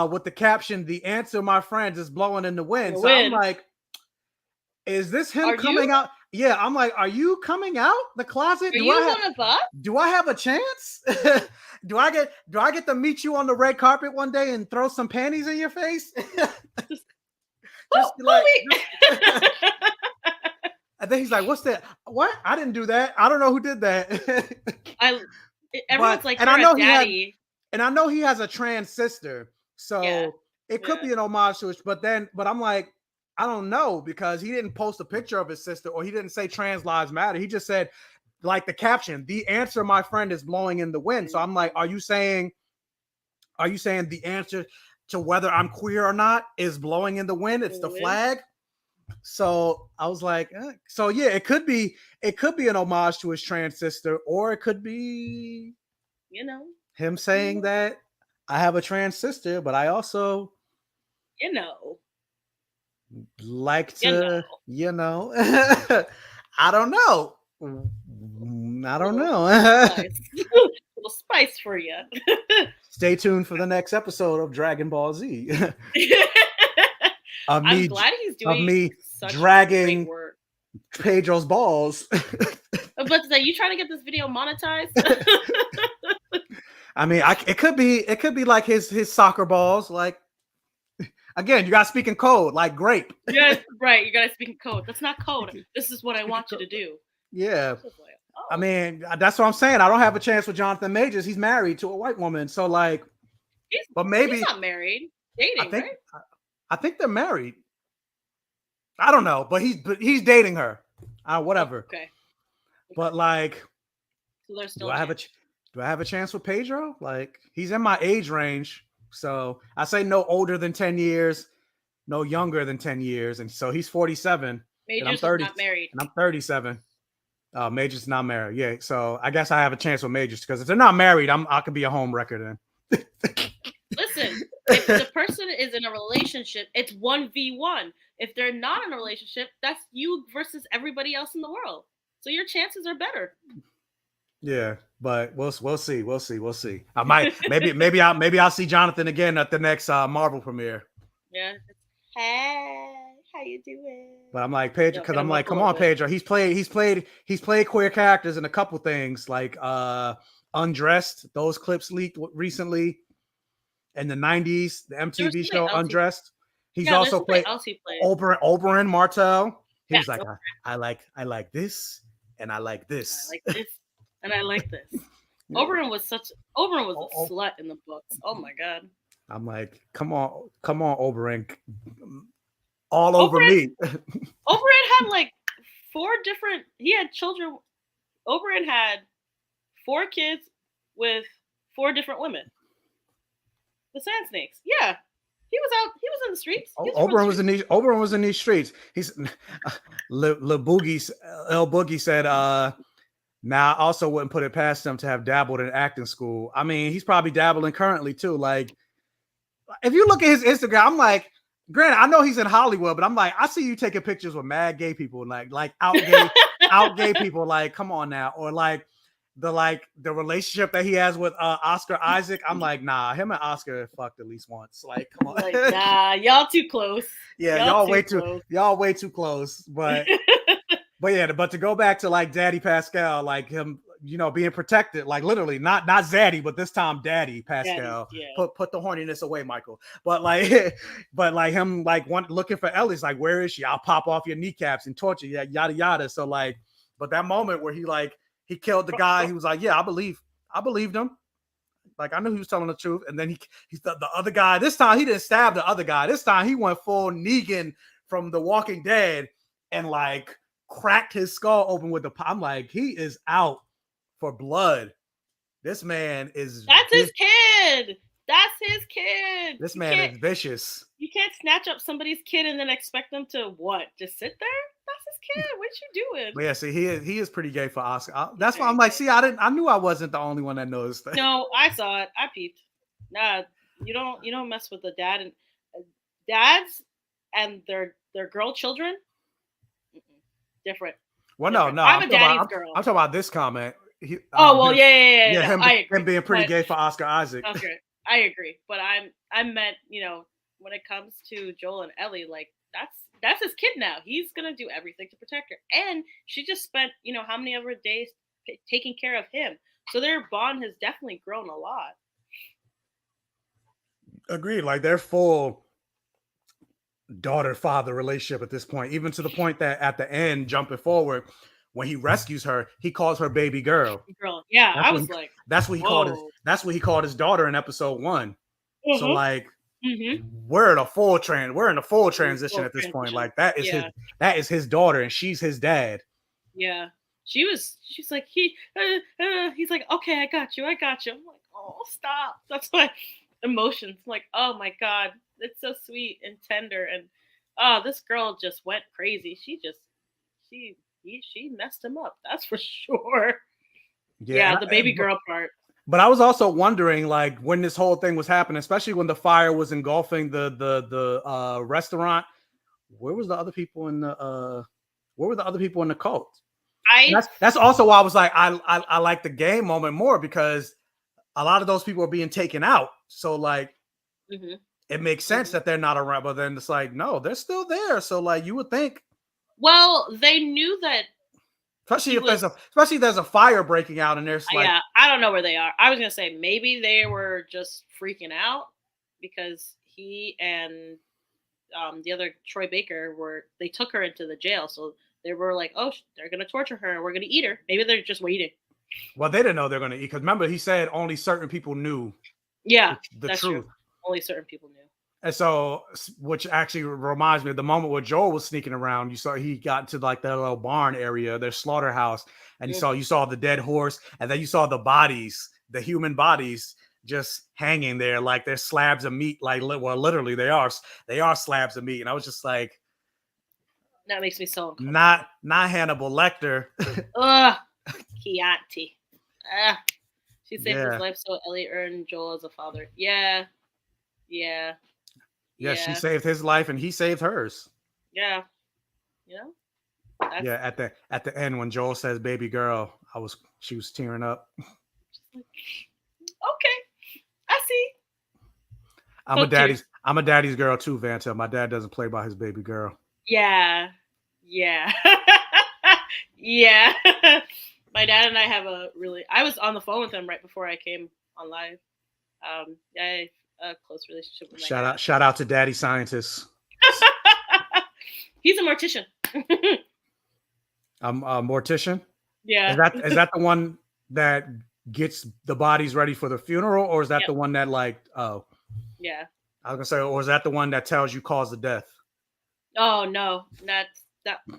with the caption, "The answer, my friends, is blowing in the wind." So I'm like, is this him coming out? Yeah, I'm like, are you coming out the closet? Are you one of us? Do I have a chance? do I get to meet you on the red carpet one day and throw some panties in your face? And then he's like, "What's that? What? I didn't do that. I don't know who did that." Everyone's like, and I know daddy. I know he has a trans sister, so it could be an homage to it. But I'm like, I don't know because he didn't post a picture of his sister or he didn't say trans lives matter. He just said, like the caption, "The answer, my friend, is blowing in the wind." So I'm like, are you saying the answer to whether I'm queer or not is blowing in the wind? It's the flag. So I was like, so yeah, it could be an homage to his trans sister, or it could be, him saying that I have a trans sister, but I also, like to, I don't know. I don't know. A little spice for you. Stay tuned for the next episode of Dragon Ball Z. I'm glad he's doing such dragging great work. Pedro's balls. But you trying to get this video monetized? I mean, it could be like his soccer balls. Like, again, you got to speak in code, like grape. Yes, right. You got to speak in code. That's not code. This is what I want you to do. Yeah. I mean, that's what I'm saying. I don't have a chance with Jonathan Majors. He's married to a white woman, so like, but maybe he's not married. Dating, right? I think they're married. I don't know, but he's dating her. Whatever. Okay. But like, so do I have a chance with Pedro? Like, he's in my age range, so I say no older than 10 years, no younger than 10 years, and so he's 47. Majors and I'm 30, not married, and I'm 37. Majors not married. Yeah, so I guess I have a chance with Majors because if they're not married, I could be a home wrecker then. Listen, if the person is in a relationship, it's 1v1. If they're not in a relationship, that's you versus everybody else in the world. So your chances are better. Yeah, but we'll see. I might maybe I'll see Jonathan again at the next Marvel premiere. Yeah. Hey, how you doing? But I'm like Pedro because I'm like, come on, Pedro. He's played queer characters in a couple things like Undressed. Those clips leaked recently in the 90s. The MTV show Undressed. He's also played Oberyn Martell. He was like, I like this and I like this. I like this and I like this. Oberyn was a slut in the books. Oh my god. I'm like, come on, Oberyn. All over me. Oberyn had like 4 different. He had children. Oberyn had 4 kids with 4 different women. The Sand Snakes. Yeah, he was out. He was in the streets. Oberyn was in these streets. He's El Boogie said. Now I also wouldn't put it past him to have dabbled in acting school. I mean, he's probably dabbling currently too. Like, if you look at his Instagram, I'm like. Granted, I know he's in Hollywood, but I'm like, I see you taking pictures with mad gay people, like out gay people. Like, come on now, or like the relationship that he has with Oscar Isaac. I'm like, nah, him and Oscar fucked at least once. Like, come on, like, nah, y'all too close. Yeah, y'all way too close. But but to go back to like Daddy Pascal, like him. Being protected, like literally, not Zaddy, but this time Daddy Pascal. Daddy, yeah. Put the horniness away, Michael. But him looking for Ellie's like, where is she? I'll pop off your kneecaps and torture you, yada yada. So like, but that moment where he killed the guy, he was like, yeah, I believed him. Like I knew he was telling the truth. And then he's the other guy. This time he didn't stab the other guy. This time he went full Negan from The Walking Dead and like cracked his skull open with the. I'm like, he is out for blood. This man is. That's his kid. That's his kid. This man is vicious. You can't snatch up somebody's kid and then expect them to what? Just sit there? That's his kid. What you doing? But yeah, see, he is pretty gay for Oscar. That's why I'm like, see, I knew I wasn't the only one that noticed that. No, I saw it. I peeped. Nah, you don't mess with the dad and dads and their girl children. Different. Well, different. no, I'm a daddy's girl. I'm talking about this comment. Yeah. Him being pretty gay for Oscar Isaac. Okay, I agree, but I meant, when it comes to Joel and Ellie, like that's his kid now. He's gonna do everything to protect her, and she just spent how many of her days taking care of him. So their bond has definitely grown a lot. Agreed. Like they're full daughter-father relationship at this point, even to the point that at the end, jumping forward, when he rescues her, he calls her baby girl. Yeah, that's what he called his daughter in episode 1. Mm-hmm. So like, we're in a full transition at this point. Like that is his daughter, and she's his dad. Yeah, she's like he's like, okay, I got you. I'm like, oh, stop. That's why emotions. I'm like, oh my god, it's so sweet and tender, and this girl just went crazy. She messed him up. That's for sure. Yeah, the baby girl part. But I was also wondering, like, when this whole thing was happening, especially when the fire was engulfing the restaurant, where was the other people in the where were the other people in the cult? That's also why I was like, I like the game moment more, because a lot of those people are being taken out. So like, it makes sense that they're not around. But then it's like, no, they're still there. So like, you would think. Well, they knew that. Especially if there's a fire breaking out and there's like, yeah, I don't know where they are. I was gonna say maybe they were just freaking out because he and the other Troy Baker they took her into the jail, so they were like, oh, they're gonna torture her and we're gonna eat her. Maybe they're just waiting. Well, they didn't know they're gonna eat, because remember he said only certain people knew. Yeah, the truth. True. Only certain people knew. And so, which actually reminds me of the moment where Joel was sneaking around. You saw he got to like that little barn area, their slaughterhouse, and you saw the dead horse, and then you saw the bodies, the human bodies, just hanging there like they're slabs of meat. Like, well, literally they are slabs of meat. And I was just like, that makes me so uncomfortable. Not Hannibal Lecter. Ugh, Chianti. She saved his life so Ellie earned Joel as a father. Yeah. Yeah, she saved his life and he saved hers. Yeah. At the end when Joel says baby girl, she was tearing up. Okay. I see. I'm a daddy's girl too, Vanta. My dad doesn't play by his baby girl. Yeah. Yeah. My dad and I have I was on the phone with him right before I came on live. I a close relationship with my dad. Shout out to Daddy Scientist. He's a mortician. I'm a mortician. Yeah. Is that the one that gets the bodies ready for the funeral, or is that the one that Yeah. I was gonna say, or is that the one that tells you cause of death? Oh no, that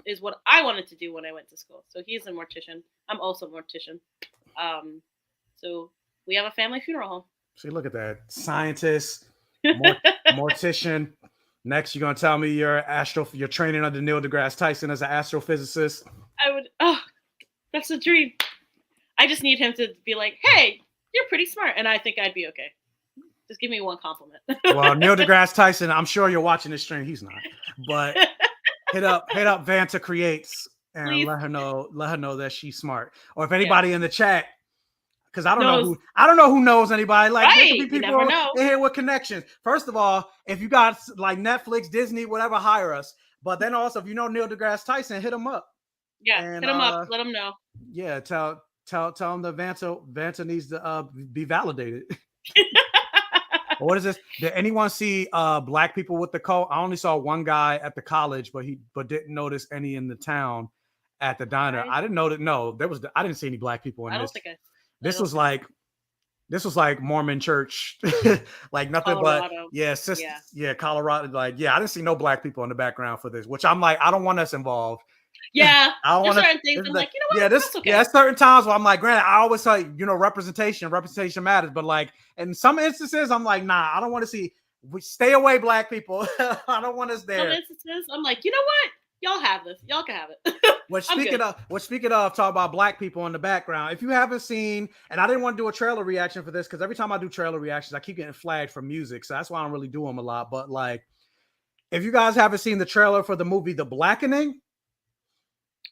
is what I wanted to do when I went to school. So he's a mortician. I'm also a mortician. So we have a family funeral home. See, look at that. Scientist, mortician. Next, you're going to tell me you're training under Neil deGrasse Tyson as an astrophysicist. That's a dream. I just need him to be like, hey, you're pretty smart. And I think I'd be okay. Just give me one compliment. Well, Neil deGrasse Tyson, I'm sure you're watching this stream. He's not. But hit up Vanta Creates and Please. let her know that she's smart. Or if anybody in the chat, because I don't know who knows anybody. Like, there could be people in here with connections. First of all, if you got like Netflix, Disney, whatever, hire us. But then also, if you know Neil deGrasse Tyson, hit him up. Yeah, hit him up. Let him know. Yeah, tell him that Vanta needs to be validated. What is this? Did anyone see black people with the cult? I only saw one guy at the college, but didn't notice any in the town at the diner. I didn't know that. No, I didn't see any black people in this. I don't think This was like Mormon church, like nothing Colorado. But Colorado. Like, I didn't see no black people in the background for this, which I'm like, I don't want us involved. Yeah, I don't there's want to. certain things I'm like, you know what? That's okay. Yeah, certain times where I'm like, granted, I always say, representation matters, but like in some instances, I'm like, nah, I don't want to see. Stay away, black people. I don't want us Some there. instances, I'm like, you know what? Y'all have this. Y'all can have it. I'm good. Speaking of, talk about black people in the background. If you haven't seen, and I didn't want to do a trailer reaction for this because every time I do trailer reactions, I keep getting flagged for music, so that's why I don't really do them a lot. But like, if you guys haven't seen the trailer for the movie The Blackening,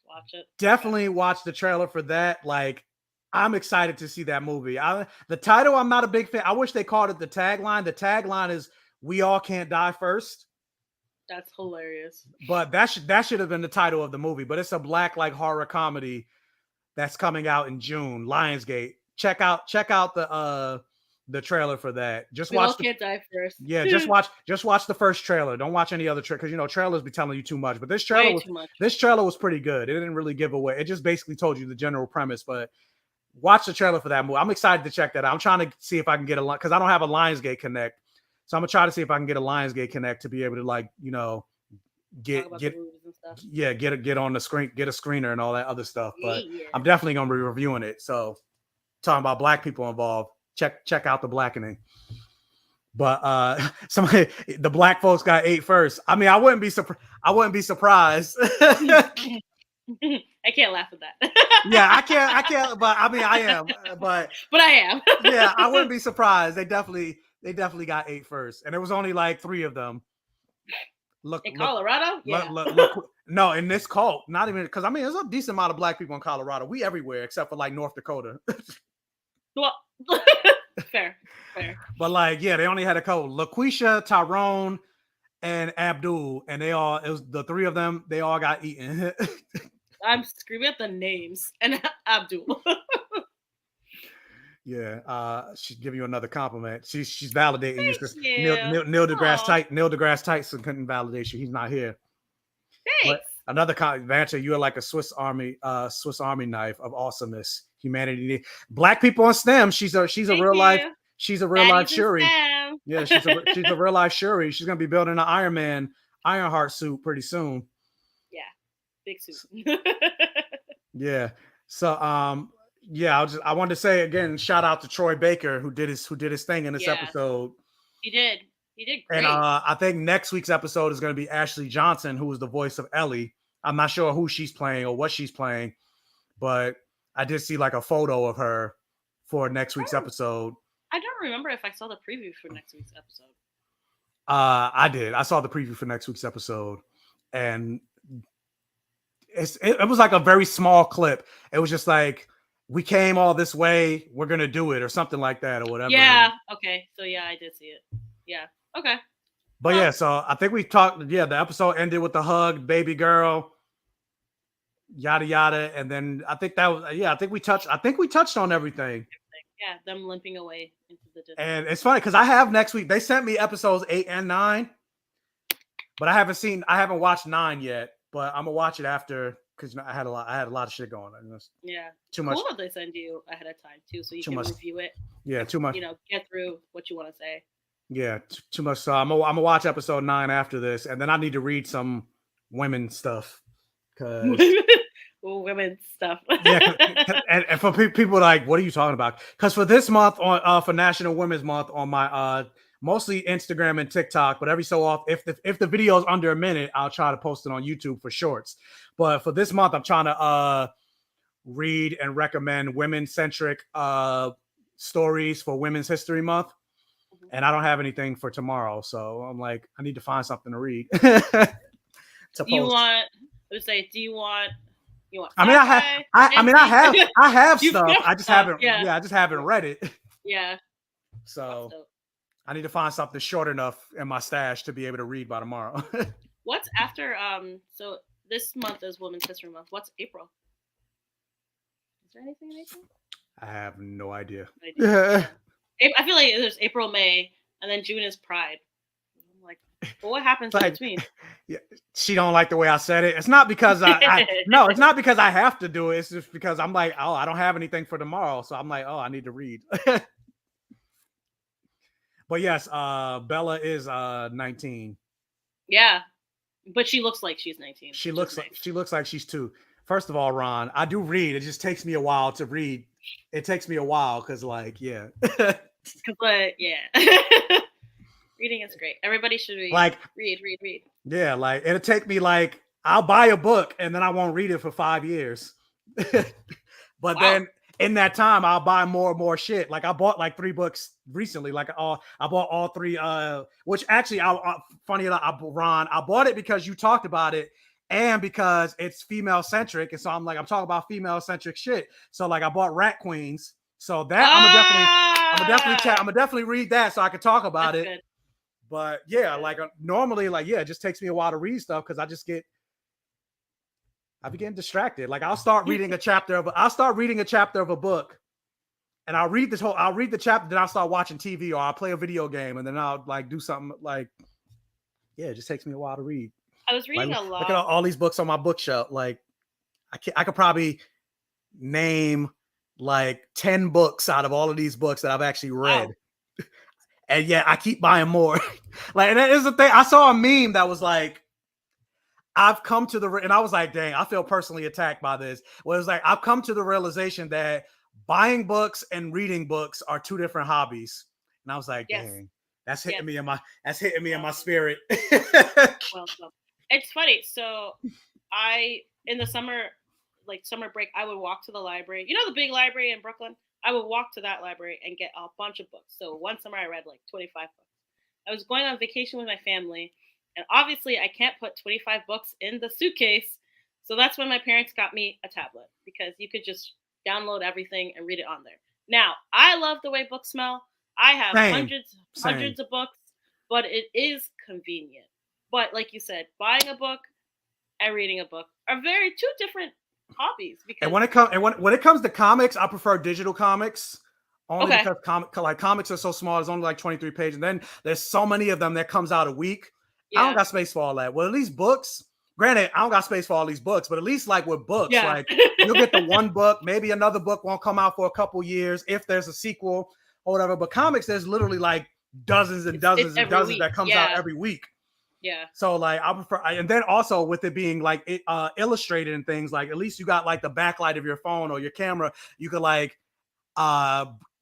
Watch it. definitely watch the trailer for that. Like, I'm excited to see that movie. The title, I'm not a big fan. I wish they called it the tagline. The tagline is "We all can't die first." That's hilarious. But that should have been the title of the movie. But it's a black like horror comedy that's coming out in June. Lionsgate. Check out the trailer for that. We all can't die first. Yeah, just watch the first trailer. Don't watch any other trailer because trailers be telling you too much. But this trailer was pretty good. It didn't really give away. It just basically told you the general premise. But watch the trailer for that movie. I'm excited to check that out. I'm trying to see if I can get a because I don't have a Lionsgate Connect. So I'm gonna try to see if I can get a Lionsgate Connect to be able to get on the screen, get a screener and all that other stuff. But I'm definitely gonna be reviewing it. So talking about black people involved, check out The Blackening. But the black folks got 8 first. I mean, I wouldn't be surprised. I can't laugh at that. Yeah, I can't. But I mean, I am. But I am. Yeah, I wouldn't be surprised. They definitely got 8 first, and it was only like 3 of them. Colorado? Yeah. No, in this cult, not even because I mean, there's a decent amount of black people in Colorado. We everywhere except for like North Dakota. Well, fair. But like, yeah, they only had a couple: LaQuisha, Tyrone, and Abdul, and it was the 3 of them. They all got eaten. I'm screaming at the names and Abdul. Yeah, she's giving you another compliment. She's validating you because Neil deGrasse Tyson couldn't validate you. He's not here. Thanks. But another Vanta, you are like a Swiss Army knife of awesomeness. Humanity, black people on STEM. She's a real life Shuri. Yeah, she's a real life Shuri. She's gonna be building an Iron Man Ironheart suit pretty soon. Yeah, big suit. Yeah. So yeah, I wanted to say again, shout out to Troy Baker who did his thing in this episode. He did great. And I think next week's episode is going to be Ashley Johnson, who is the voice of Ellie. I'm not sure who she's playing or what she's playing, but I did see like a photo of her for next week's episode. I don't remember if I saw the preview for next week's episode. I did. I saw the preview for next week's episode, and it was like a very small clip. It was just like, we came all this way, we're gonna do it, or something like that, or whatever. Yeah. Okay. So yeah, I did see it. Yeah. Okay. But yeah, so I think we talked. Yeah, the episode ended with the hug, baby girl, yada yada, and then I think that was. Yeah, I think we touched on everything. Yeah, them limping away into the distance. And it's funny because I have next week. They sent me episodes 8 and 9, but I haven't watched 9 yet. But I'm gonna watch it after because I had a lot of shit going on. Yeah, too much. Cool that they send you ahead of time too, so you can review it. Yeah, too much. Get through what you want to say. Yeah, too much. So I'm gonna watch episode 9 after this, and then I need to read some women stuff. Women stuff. Yeah, and for people like, what are you talking about? Because for this month for National Women's Month on my mostly Instagram and TikTok, but every so often, if the video is under a minute, I'll try to post it on YouTube for shorts. But for this month, I'm trying to read and recommend women-centric stories for Women's History Month, and I don't have anything for tomorrow, so I'm like, I need to find something to read. Do you want? I mean, I have stuff. I just haven't. Yeah, I just haven't read it. Yeah. So I need to find something short enough in my stash to be able to read by tomorrow. What's after? So this month is Women's History Month. What's April? Is there anything in April? I have no idea. I feel like there's April, May, and then June is Pride. I'm like, well, what happens in between? Yeah, she don't like the way I said it. It's not because no, it's not because I have to do it. It's just because I'm like, oh, I don't have anything for tomorrow, so I'm like, oh, I need to read. But yes, Bella is 19. Yeah. But she looks like she's 19. She looks like she's 2. First of all, Ron, I do read. It just takes me a while to read. It takes me a while because, like, yeah. But yeah. Reading is great. Everybody should read. Like, read. Yeah, like it'll take me like I'll buy a book and then I won't read it for 5 years. But then in that time I'll buy more and more shit. Like I bought like 3 books recently. Like I bought all 3 which actually funny enough, Ron, I bought it because you talked about it and because it's female centric. And so I'm talking about female centric shit. So like I bought Rat Queens. So that I'm gonna definitely read that so I can talk about it. Good. But yeah, like normally, like, yeah, it just takes me a while to read stuff because I be getting distracted. Like I'll start reading a chapter of a book and I'll read the chapter, then I'll start watching TV or I'll play a video game and then I'll like do something like, yeah, it just takes me a while to read. I was reading a lot. Look at all these books on my bookshelf. Like I could probably name like 10 books out of all of these books that I've actually read. Wow. And yeah, I keep buying more. Like, and that is the thing. I saw a meme that was like, I've come to and I was like, dang, I feel personally attacked by this. Well, it was like, I've come to the realization that buying books and reading books are 2 different hobbies. And I was like, dang, that's hitting me in my spirit. Well, it's funny. So in the summer break, I would walk to the library. You know, the big library in Brooklyn? I would walk to that library and get a bunch of books. So one summer I read like 25 books. I was going on vacation with my family. And obviously I can't put 25 books in the suitcase. So that's when my parents got me a tablet because you could just download everything and read it on there. Now, I love the way books smell. I have hundreds of books, but it is convenient. But like you said, buying a book and reading a book are 2 different hobbies. Because when it comes to comics, I prefer digital comics. Only because comics are so small. It's only like 23 pages. And then there's so many of them that comes out a week. Yeah. I don't got space for all that. Well, at least books. Granted, I don't got space for all these books, but at least like with books, like you'll get the one book, maybe another book won't come out for a couple years if there's a sequel or whatever. But comics, there's literally like dozens and dozens and dozens that comes out every week. Yeah. So like I prefer, and then also with it being like illustrated and things, like at least you got like the backlight of your phone or your camera, you could like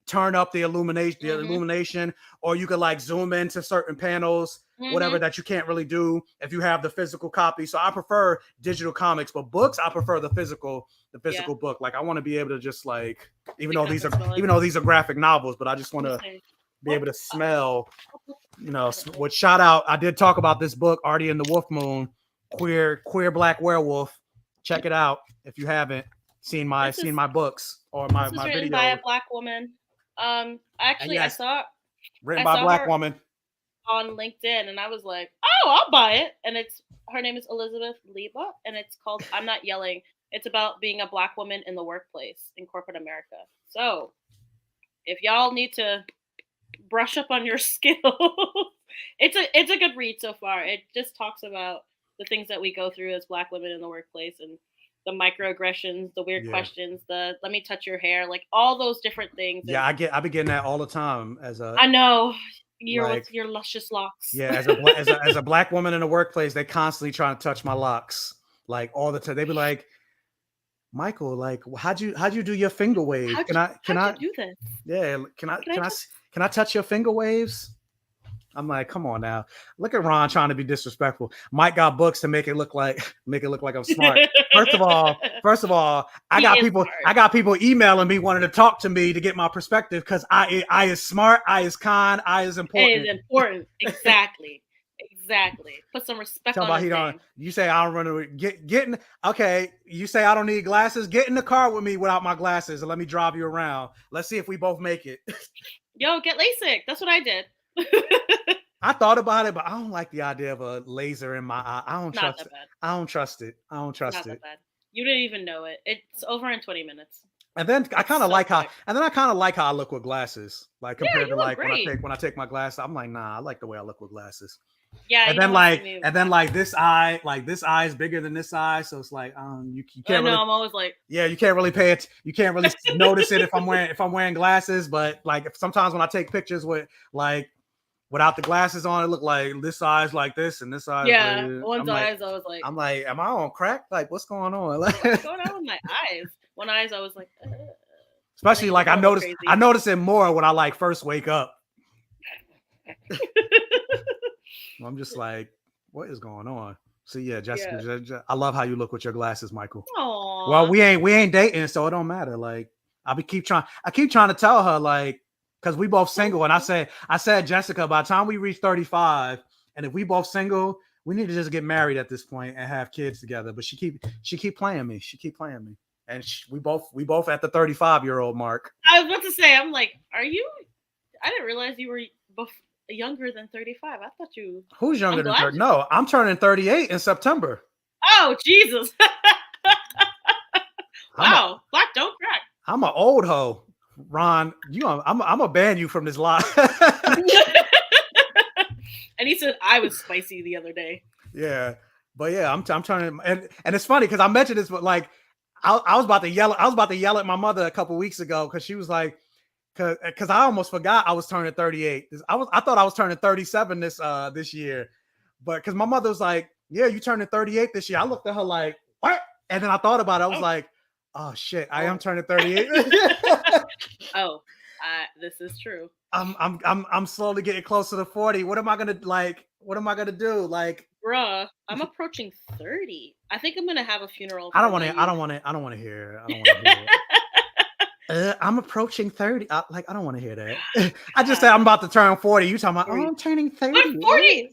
turn up the illumination, or you could like zoom into certain panels, whatever that you can't really do if you have the physical copy. So I prefer digital comics, but books I prefer the physical book. Like I want to be able to just like, even though these are graphic novels, but I just want to be able to smell, you know, what shout out. I did talk about this book, Artie and the Wolf Moon, queer Black werewolf. Check it out if you haven't seen my books or my video. Written by a Black woman. Actually, I saw written by a Black woman on LinkedIn, and I was like, oh, I'll buy it. And her name is Elizabeth Leba, and it's called I'm Not Yelling. It's about being a Black woman in the workplace in corporate America. So if y'all need to brush up on your skills, it's a good read so far. It just talks about the things that we go through as Black women in the workplace and the microaggressions, the weird questions, the let me touch your hair, like all those different things. Yeah, I've been getting that all the time I know. With your luscious locks. Yeah, as a Black woman in the workplace, they constantly trying to touch my locks, like all the time. They be like, Michael, like, how'd you do your finger wave? Can I do this? Yeah, can I touch your finger waves? I'm like, come on now. Look at Ron trying to be disrespectful. Mike got books to make it look like I'm smart. First of all, I got people emailing me wanting to talk to me to get my perspective because I is smart, I is kind, I is important. It is important. Exactly. Put some respect on his name. You say I don't run getting okay. You say I don't need glasses. Get in the car with me without my glasses and let me drive you around. Let's see if we both make it. Yo, get LASIK. That's what I did. I thought about it, but I don't like the idea of a laser in my eye. I don't trust it. I don't trust it. That bad. You didn't even know it. It's over in 20 minutes. And then I kind of like how I look with glasses, like compared to like when I take my glasses. I'm like, nah, I like the way I look with glasses. Yeah. And then this eye is bigger than this eye, so it's like you can't. I'm always like, yeah, you can't really pay it. You can't really notice it if I'm wearing glasses. But like sometimes when I take pictures with like without the glasses on, it looked like this eye's like this and this eye's like, one's eyes. I was like, I'm like, am I on crack? Like, what's going on? What's going on with my eyes? One eyes, I was like, especially like I notice it more when I like first wake up. I'm just like, what is going on? So yeah, Jessica, I love how you look with your glasses, Michael. Aww. Well, we ain't dating, so it don't matter. Like, I keep trying to tell her, like, because we both single, and I said, Jessica, by the time we reach 35, and if we both single, we need to just get married at this point and have kids together. But she keep playing me. And we both at the 35-year-old mark. I was about to say, I'm like, are you? I didn't realize you were younger than 35. I thought you. Who's younger than 30? No, I'm turning 38 in September. Oh Jesus! Wow, black don't crack. I'm an old hoe, Ron. I'm gonna ban you from this live. And he said I was spicy the other day. Yeah, but yeah, I'm turning, and it's funny because I mentioned this, but like I was about to yell. I was about to yell at my mother a couple weeks ago because she was like, because I almost forgot I was turning 38. I thought I was turning 37 this year, but because my mother was like, "Yeah, you turning 38 this year." I looked at her like, "What?" And then I thought about it. I was like, "Oh shit, I am turning 38." This is true. I'm slowly getting closer to 40. What am I gonna do? Like, bruh, I'm approaching 30. I think I'm gonna have a funeral. I don't want to hear it. I'm approaching 30. I don't want to hear that. I just said I'm about to turn 40. You talking about? 40. Oh, I'm turning 30. But 40 is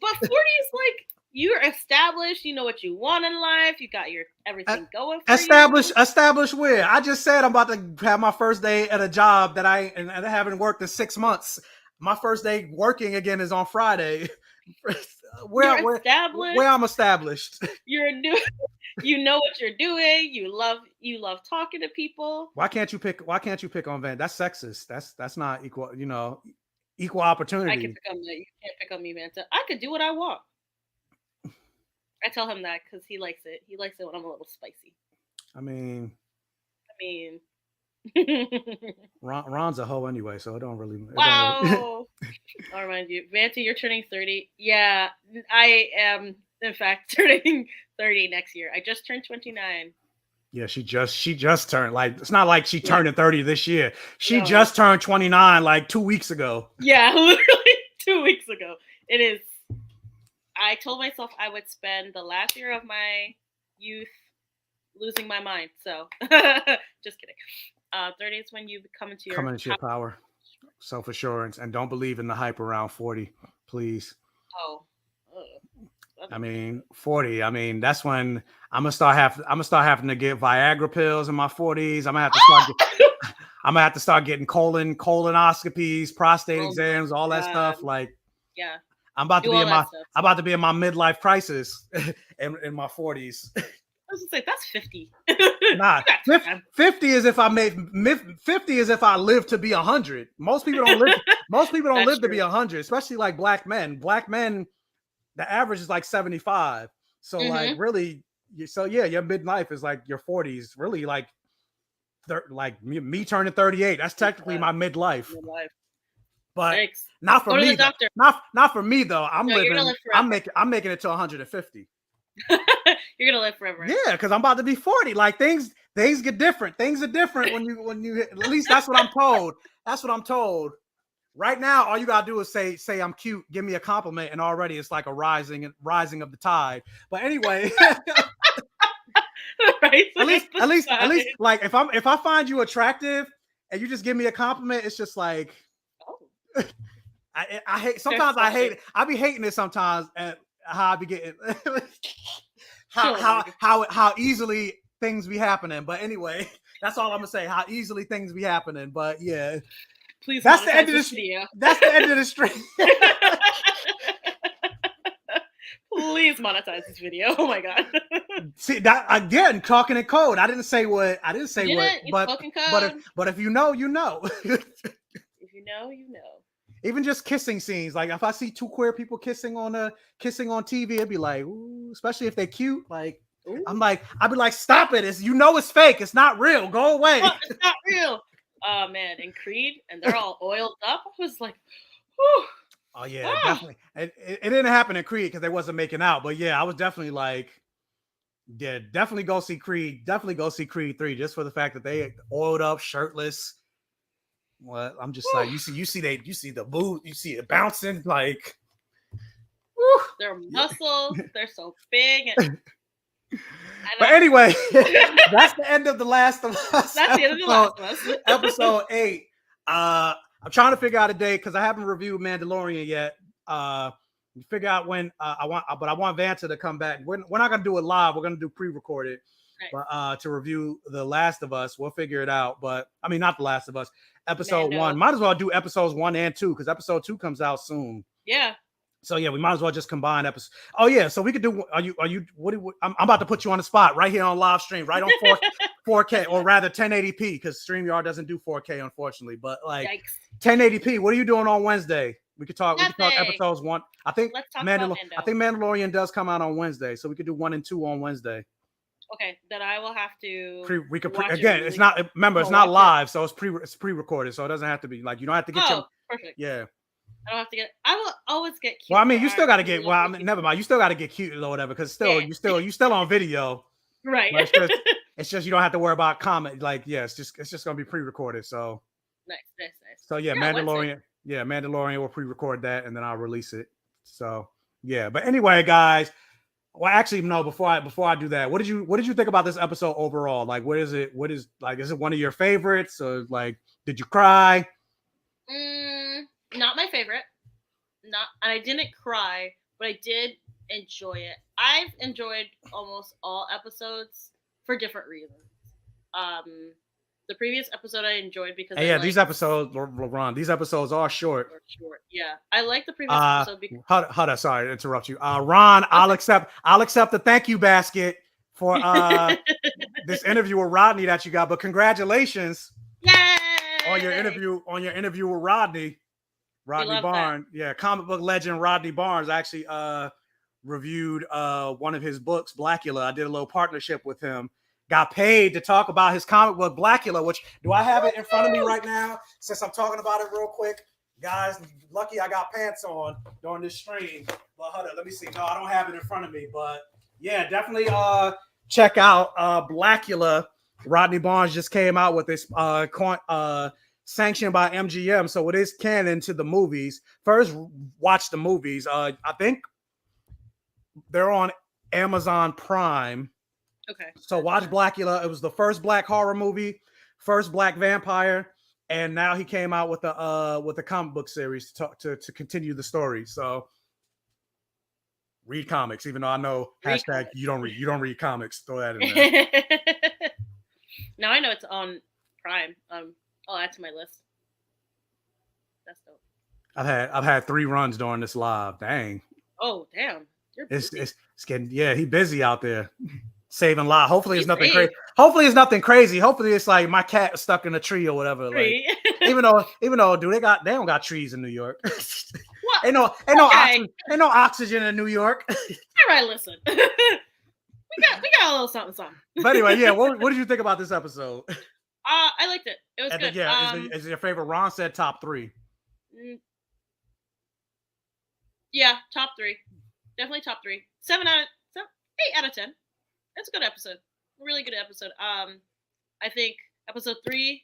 like you're established. You know what you want in life. You got everything going. For established where? I just said I'm about to have my first day at a job that I haven't worked in 6 months. My first day working again is on Friday. Where I'm established. You're new. You know what you're doing. You love talking to people. Why can't you pick on Vanta? That's sexist. That's not equal. Equal opportunity. I can pick on you. You can't pick on me, Vanta. I could do what I want. I tell him that because he likes it. He likes it when I'm a little spicy. I mean, Ron's a hoe anyway, so it don't really. Wow. I'll remind you, Vanta, you're turning 30. Yeah, I am. In fact, turning 30 next year. I just turned 29. Yeah, she just turned. Like, it's not like she turned 30 this year. She just turned 29 like 2 weeks ago. Yeah, literally 2 weeks ago. It is. I told myself I would spend the last year of my youth losing my mind. So, just kidding. 30 is when you come into your power, self-assurance, and don't believe in the hype around 40, please. Oh. I mean, 40. I mean, that's when I'm gonna start having to get Viagra pills in my 40s. I'm gonna have to start getting colonoscopies, prostate exams, all that stuff. Like, yeah, I'm about to be in my midlife crisis in my 40s. I was gonna say that's 50. Nah, 50 is if I live to be 100. Most people don't live. Most people don't live to be 100, especially like black men. Black men, the average is like 75. So like really, your midlife is like your 40s. Really like me turning 38. That's technically my midlife. But not for me. Not for me though. I'm making it to 150. You're gonna live forever. Yeah, because I'm about to be 40. Like things get different. Things are different when you at least that's what I'm told. That's what I'm told. Right now, all you gotta do is say I'm cute, give me a compliment, and already it's like a rising of the tide. But anyway, at least, like if I find you attractive and you just give me a compliment, it's just like, I hate. Sometimes I hate it. I be hating it sometimes at how I be getting how easily things be happening. But anyway, that's all I'm gonna say. How easily things be happening. But yeah. Please, that's the end of this video. That's the end of the stream. Please monetize this video. Oh my god. See that again, talking in code. I didn't say what. But if you know, you know. If you know, you know. Even just kissing scenes. Like if I see two queer people kissing on TV, it'd be like, ooh, especially if they're cute. Like ooh. I'd be like, stop it. It's fake. It's not real. Go away. It's not real. Oh man, in Creed, and they're all oiled up. I was like, whew. Oh yeah, definitely. It didn't happen in Creed because they wasn't making out. But yeah, I was definitely like, yeah, definitely go see Creed. Definitely go see Creed 3 just for the fact that they oiled up, shirtless. What I'm just like, you see the boot, you see it bouncing like. Woo, their muscles, they're so big. But anyway, that's the end of The Last of Us. That's the end of The Last of Us. Episode 8. I'm trying to figure out a date because I haven't reviewed Mandalorian yet. Figure out when I want Vanta to come back. We're not gonna do it live. We're gonna do pre-recorded, right. But to review The Last of Us, we'll figure it out. But I mean, not The Last of Us. Episode 1. Might as well do episodes 1 and 2 because episode 2 comes out soon. Yeah. So yeah, we might as well just combine episodes. Oh yeah, so we could do. Are you? I'm about to put you on the spot right here on live stream, right on 4K or rather 1080p because StreamYard doesn't do 4K unfortunately. But like Yikes. 1080p. What are you doing on Wednesday? We could talk. Nothing. We could talk episodes 1. I think Mandalorian does come out on Wednesday, so we could do 1 and 2 on Wednesday. Okay, then I will have to. Again. It's not. Remember, it's not live, so it's pre-recorded, so it doesn't have to be like you don't have to get your. Perfect. Yeah. I don't have to get. I will always get cute. Well, I mean, you still got to get. Well, I mean, never mind. You still got to get cute or whatever, because you still on video, right? It's just you don't have to worry about comment. Like, yeah, it's just gonna be pre-recorded. So nice. So yeah, Mandalorian. Yeah, Mandalorian will pre-record that, and then I'll release it. So yeah, but anyway, guys. Well, actually, no. Before I do that, what did you think about this episode overall? Like, what is it? Is it one of your favorites? Or like, did you cry? Not my favorite. I didn't cry, but I did enjoy it. I've enjoyed almost all episodes for different reasons. The previous episode I enjoyed because these episodes, Ron, these episodes are short. Yeah, I like the previous episode because. Hold on, sorry to interrupt you. Ron, okay. I'll accept the thank you basket for this interview with Rodney that you got. But congratulations, on your interview with Rodney Barnes. Yeah, comic book legend Rodney Barnes actually reviewed one of his books, Blackula. I did a little partnership with him. Got paid to talk about his comic book Blackula, which do I have it in front of me right now? Since I'm talking about it real quick, guys. Lucky I got pants on during this stream. But hold on, let me see. No, I don't have it in front of me. But yeah, definitely check out Blackula. Rodney Barnes just came out with this sanctioned by MGM, so it is canon to the movies. First, watch the movies. I think they're on Amazon Prime. Okay. So watch Blackula. It was the first black horror movie, first black vampire, and now he came out with the comic book series to continue the story. So read comics, even though I know hashtag you don't read comics. Throw that in there. Now I know it's on Prime. I'll add to my list. That's dope. I've had 3 runs during this live. Dang. Oh damn. It's getting he busy out there. Saving lives. Hopefully it's nothing crazy. Hopefully it's nothing crazy. Hopefully it's like my cat is stuck in a tree or whatever. Like, even though they don't got trees in New York. What? ain't no oxygen in New York. All right, listen. we got a little something. But anyway, yeah. What did you think about this episode? I liked it. It was good. Yeah, is it your favorite? Ron said top 3. Yeah, top 3. Definitely top 3. 8 out of 10. It's a good episode. A really good episode. I think episode 3,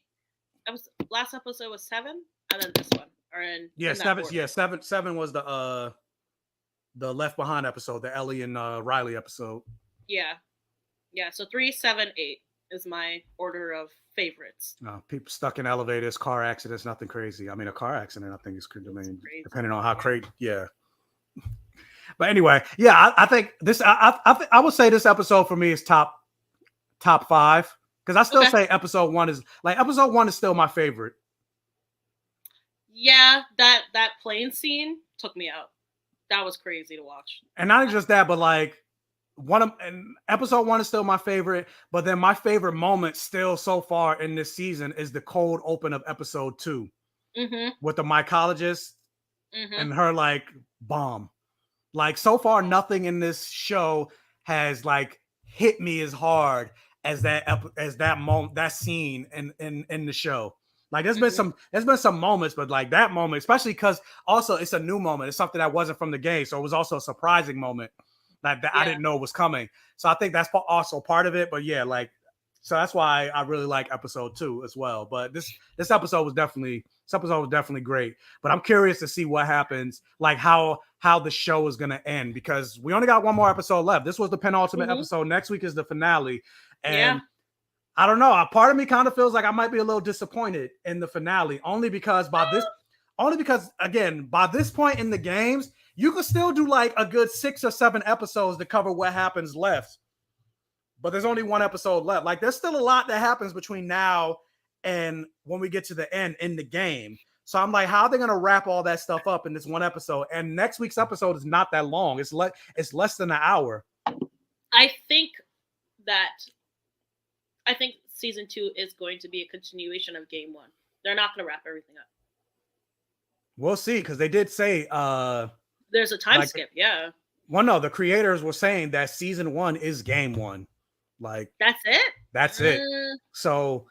last episode was 7, and then this one are in. Yeah, in 7. Yeah, 7 was the Left Behind episode, the Ellie and Riley episode. Yeah. So 3, 7, 8 is my order of favorites. People stuck in elevators, car accidents, nothing crazy. I mean, a car accident, I think is crazy, depending on how crazy. Yeah. But anyway, yeah, I think this. I would say this episode for me is top 5 because I still say episode 1 is still my favorite. Yeah, that plane scene took me out. That was crazy to watch. And not just that, but like episode 1 is still my favorite. But then my favorite moment still so far in this season is the cold open of episode 2 with the mycologist and her like bomb. Like so far, nothing in this show has like hit me as hard as that moment, that scene in the show. Like there's been some moments, but like that moment, especially because also it's a new moment. It's something that wasn't from the game, so it was also a surprising moment that I didn't know was coming. So I think that's also part of it. But yeah, like so that's why I really like episode 2 as well. But this episode was definitely great. But I'm curious to see what happens, like how the show is gonna end, because we only got one more episode left. This was the penultimate episode. Next week is the finale, and I don't know. A part of me kind of feels like I might be a little disappointed in the finale, only because again, by this point in the games, you could still do like a good 6 or 7 episodes to cover what happens left. But there's only one episode left. Like there's still a lot that happens between now and when we get to the end in the game. So I'm like, how are they going to wrap all that stuff up in this one episode? And next week's episode is not that long. It's less than an hour. I think season 2 is going to be a continuation of game 1. They're not going to wrap everything up. We'll see, because they did say there's a time skip. Yeah. Well, no, the creators were saying that season 1 is game 1. Like that's it. That's it. So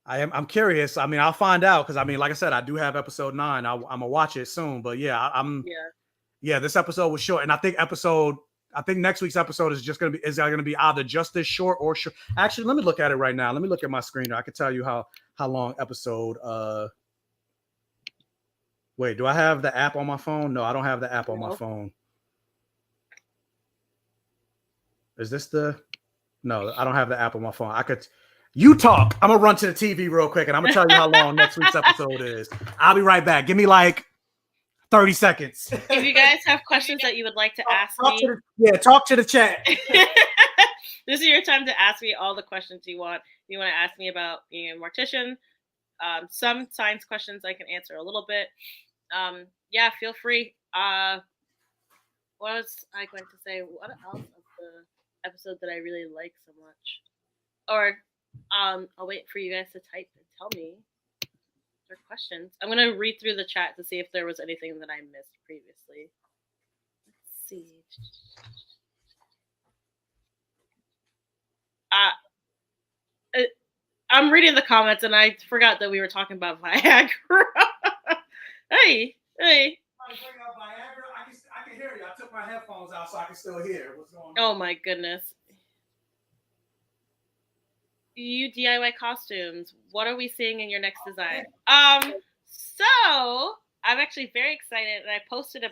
I'm curious. I mean, I'll find out, because I mean, like I said, I do have episode 9. I'm gonna watch it soon. But yeah, this episode was short, and I think next week's episode is gonna be either just as short or short. Actually, let me look at it right now. Let me look at my screen. I can tell you how long episode. Wait, do I have the app on my phone? No, I don't have the app on my phone. Is this No, I don't have the app on my phone. You talk. I'm gonna run to the TV real quick, and I'm gonna tell you how long next week's episode is. I'll be right back. Give me like 30 seconds. If you guys have questions that you would like to ask me, talk to the chat. This is your time to ask me all the questions you want. If you want to ask me about being a mortician, some science questions I can answer a little bit. Yeah, feel free. What was I going to say? What else of the episode that I really like so much? Or I'll wait for you guys to type and tell me their questions. I'm going to read through the chat to see if there was anything that I missed previously. Let's see. I'm reading the comments, and I forgot that we were talking about Viagra. Hey. I can hear you. I took my headphones out so I can still hear what's going on. Oh my goodness. You DIY costumes. What are we seeing in your next design? So I'm actually very excited, and I posted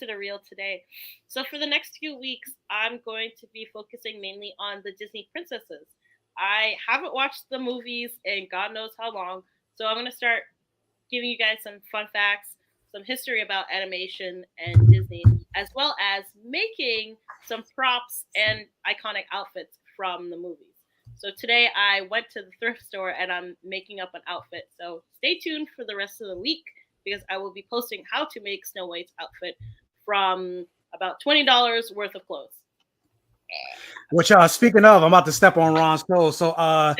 a reel today. So for the next few weeks, I'm going to be focusing mainly on the Disney princesses. I haven't watched the movies in God knows how long, so I'm going to start giving you guys some fun facts, some history about animation and Disney, as well as making some props and iconic outfits from the movies. So today I went to the thrift store and I'm making up an outfit. So stay tuned for the rest of the week, because I will be posting how to make Snow White's outfit from about $20 worth of clothes. Which, speaking of, I'm about to step on Ron's toes. So for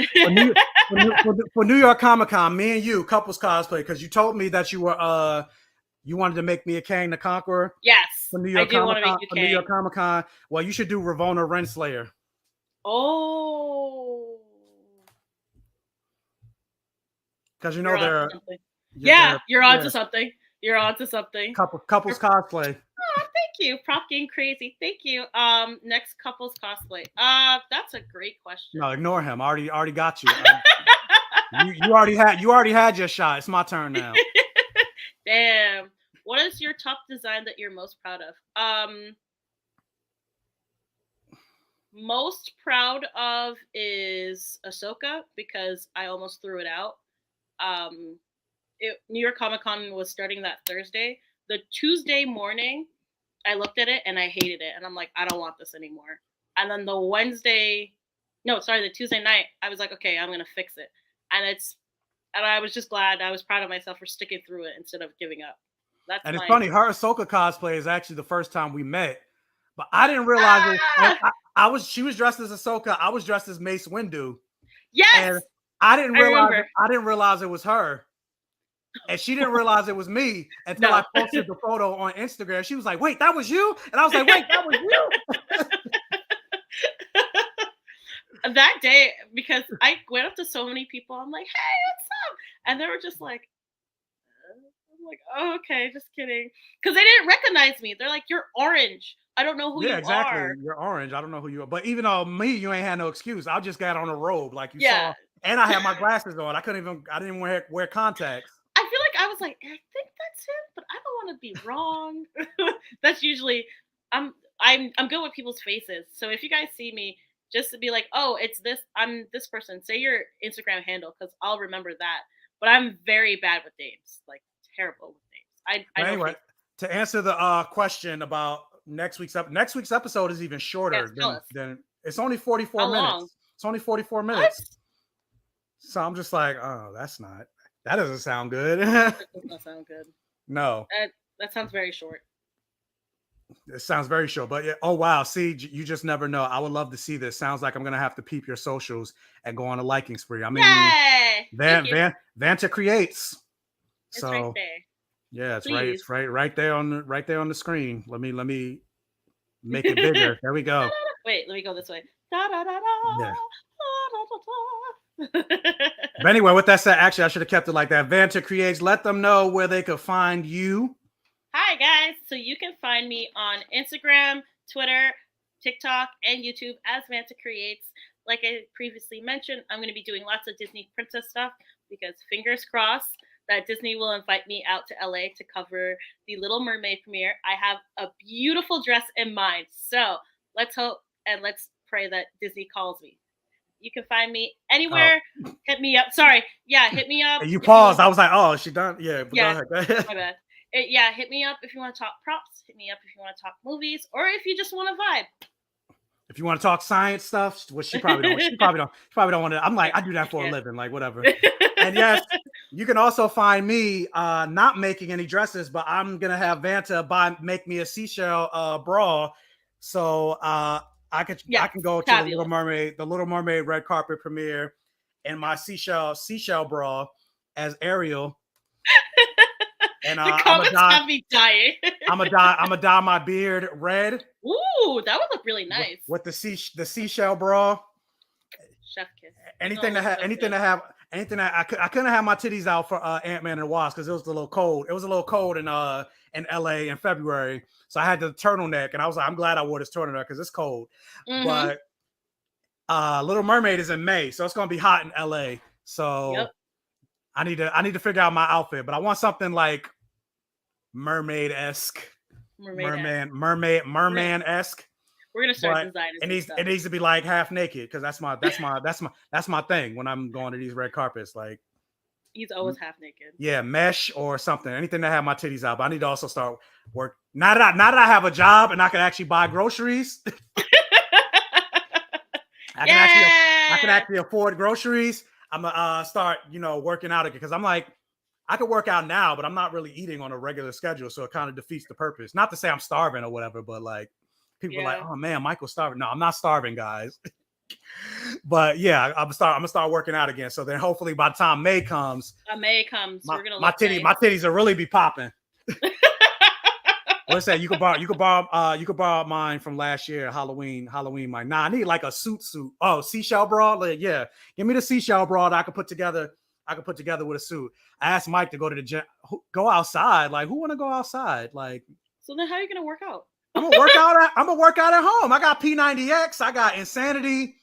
New York Comic-Con, me and you, couples cosplay, because you told me that you were you wanted to make me a Kang the Conqueror. Yes, for New York I do want to make you Kang. New York Comic-Con. Well, you should do Ravonna Renslayer. Oh. Because you know they're you're onto something. You're onto something. Couples cosplay. Oh, thank you. Prop game crazy. Thank you. Next couples cosplay. That's a great question. No, ignore him. I already got you. You already had your shot. It's my turn now. Damn. What is your top design that you're most proud of? Most proud of is Ahsoka, because I almost threw it out. New York Comic Con was starting that Thursday. The Tuesday morning, I looked at it and I hated it. And I'm like, I don't want this anymore. And then the Tuesday night, I was like, okay, I'm going to fix it. And I was just glad. I was proud of myself for sticking through it instead of giving up. It's funny. Her Ahsoka cosplay is actually the first time we met. But I didn't realize she was dressed as Ahsoka. I was dressed as Mace Windu. Yes. And I didn't realize it was her. And she didn't realize it was me until I posted the photo on Instagram. She was like, wait, that was you? And I was like, wait, that was you? that day, because I went up to so many people, I'm like, "Hey, what's up?" And they were just like, I'm like, "Oh, okay, just kidding," because they didn't recognize me. They're like, "You're orange. I don't know who Yeah, you are." exactly. You're orange. I don't know who you are. But even though me, you ain't had no excuse. I just got on a robe like you Yeah. saw. And I had my glasses on. I didn't wear contacts. I feel like I was like, "I think that's him, but I don't want to be wrong." That's usually I'm good with people's faces. So if you guys see me, just to be like, "Oh, it's this. I'm this person." Say your Instagram handle because I'll remember that. But I'm very bad with names, like terrible with names. I But know anyway, faces. to answer the question about next week's episode is even Yes, shorter tell us than it's only 44 how long. minutes. It's only 44 What? minutes. So I'm just like, oh, that doesn't sound good. That does not sound good. No, That sounds very short. it sounds very short. But yeah, oh wow, see, you just never know. I would love to see this. Sounds like I'm gonna have to peep your socials and go on a liking spree. I mean, Yay! Thank you. Vanta creates. It's right So there. yeah, Please. it's right there on the screen. Let me make it bigger. There we go. Wait, let me go this way. Da, da, da, da, Yeah. da, da, da. But anyway, with that said, actually, I should have kept it like that. Vanta creates. Let them know where they could find you. Hi, guys. So you can find me on Instagram, Twitter, TikTok, and YouTube as Vanta Creates. Like I previously mentioned, I'm going to be doing lots of Disney princess stuff because fingers crossed that Disney will invite me out to LA to cover the Little Mermaid premiere. I have a beautiful dress in mind. So let's hope and let's pray that Disney calls me. You can find me Oh, anywhere. Hit me up. Sorry. Yeah, hit me up and you if you paused. want. I was like, oh, is she done? Yeah, but go Yeah, ahead. Go ahead. my bad. Yeah, hit me up if you want to talk props. Hit me up if you want to talk movies, or if you just want to If you want to talk science stuff, which she probably don't. vibe. She probably don't want to. I'm like, Yeah, I do that I for a can't. living, like whatever. And yes, you can also find me not making any dresses, but I'm gonna have Vanta make me a seashell bra. So I Yes, can go to fabulous. The Little Mermaid red carpet premiere in my seashell bra as Ariel. And The comments have me dying. I'm gonna dye my beard red Ooh, that would look really nice. with the seashell bra. Chef kiss. Anything that Looks had so good. anything that I couldn't have my titties out for Ant-Man and the Wasp because it was a little cold. It was a little cold in LA in February. So I had the turtleneck and I was like, I'm glad I wore this turtleneck because it's cold. Mm-hmm. But Little Mermaid is in May, so it's gonna be hot in LA. Yep. So I need to figure out my outfit, but I want something like mermaid-esque. Mermaid ass. Merman-esque. We're gonna start But designing some stuff. it needs to be like half naked because that's my thing when I'm going to these red carpets. Like, He's always half naked. yeah, mesh or something, anything that have my titties out. But I need to also start work now that I have a job and I can actually buy groceries. I can Yeah. actually afford groceries. I'm gonna start working out again because I'm like I could work out now, but I'm not really eating on a regular schedule, so it kind of defeats the purpose. Not to say I'm starving or whatever, but like people are like, Yeah. "Oh man, Michael's starving." No, I'm not starving, guys. But yeah, I'm gonna start working out again. So then hopefully by the time May comes, May comes. We're gonna look my nice. titties will really be popping. What's that? You could borrow mine from last year, Halloween mine. Nah, I need like a suit. Oh, seashell bra. Like, yeah, give me the seashell bra that I could put together. With a suit. I asked Mike to go to the gym, go outside. Like, who want to go outside? Like, So then, how are you gonna work out? I'm gonna work out at home. I got P90X. I got Insanity.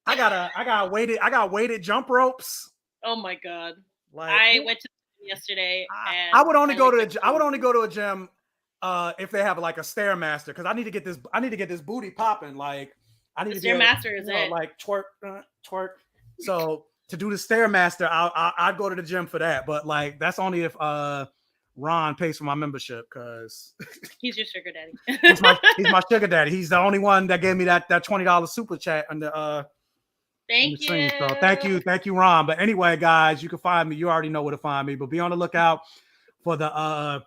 I got weighted jump ropes. Oh my god! Like, I went to the gym yesterday, and I would only go like to a gym if they have like a stairmaster because I need to get this booty popping. Like, I need the to be able stairmaster is it. like twerk. So to do the stairmaster, I'd go to the gym for that. But like that's only if Ron pays for my membership because He's your sugar daddy. he's my sugar daddy. He's the only one that gave me that $20 super chat on the Thank you. So thank you, Ron. But anyway, guys, you can find me. You already know where to find me. But be on the lookout for the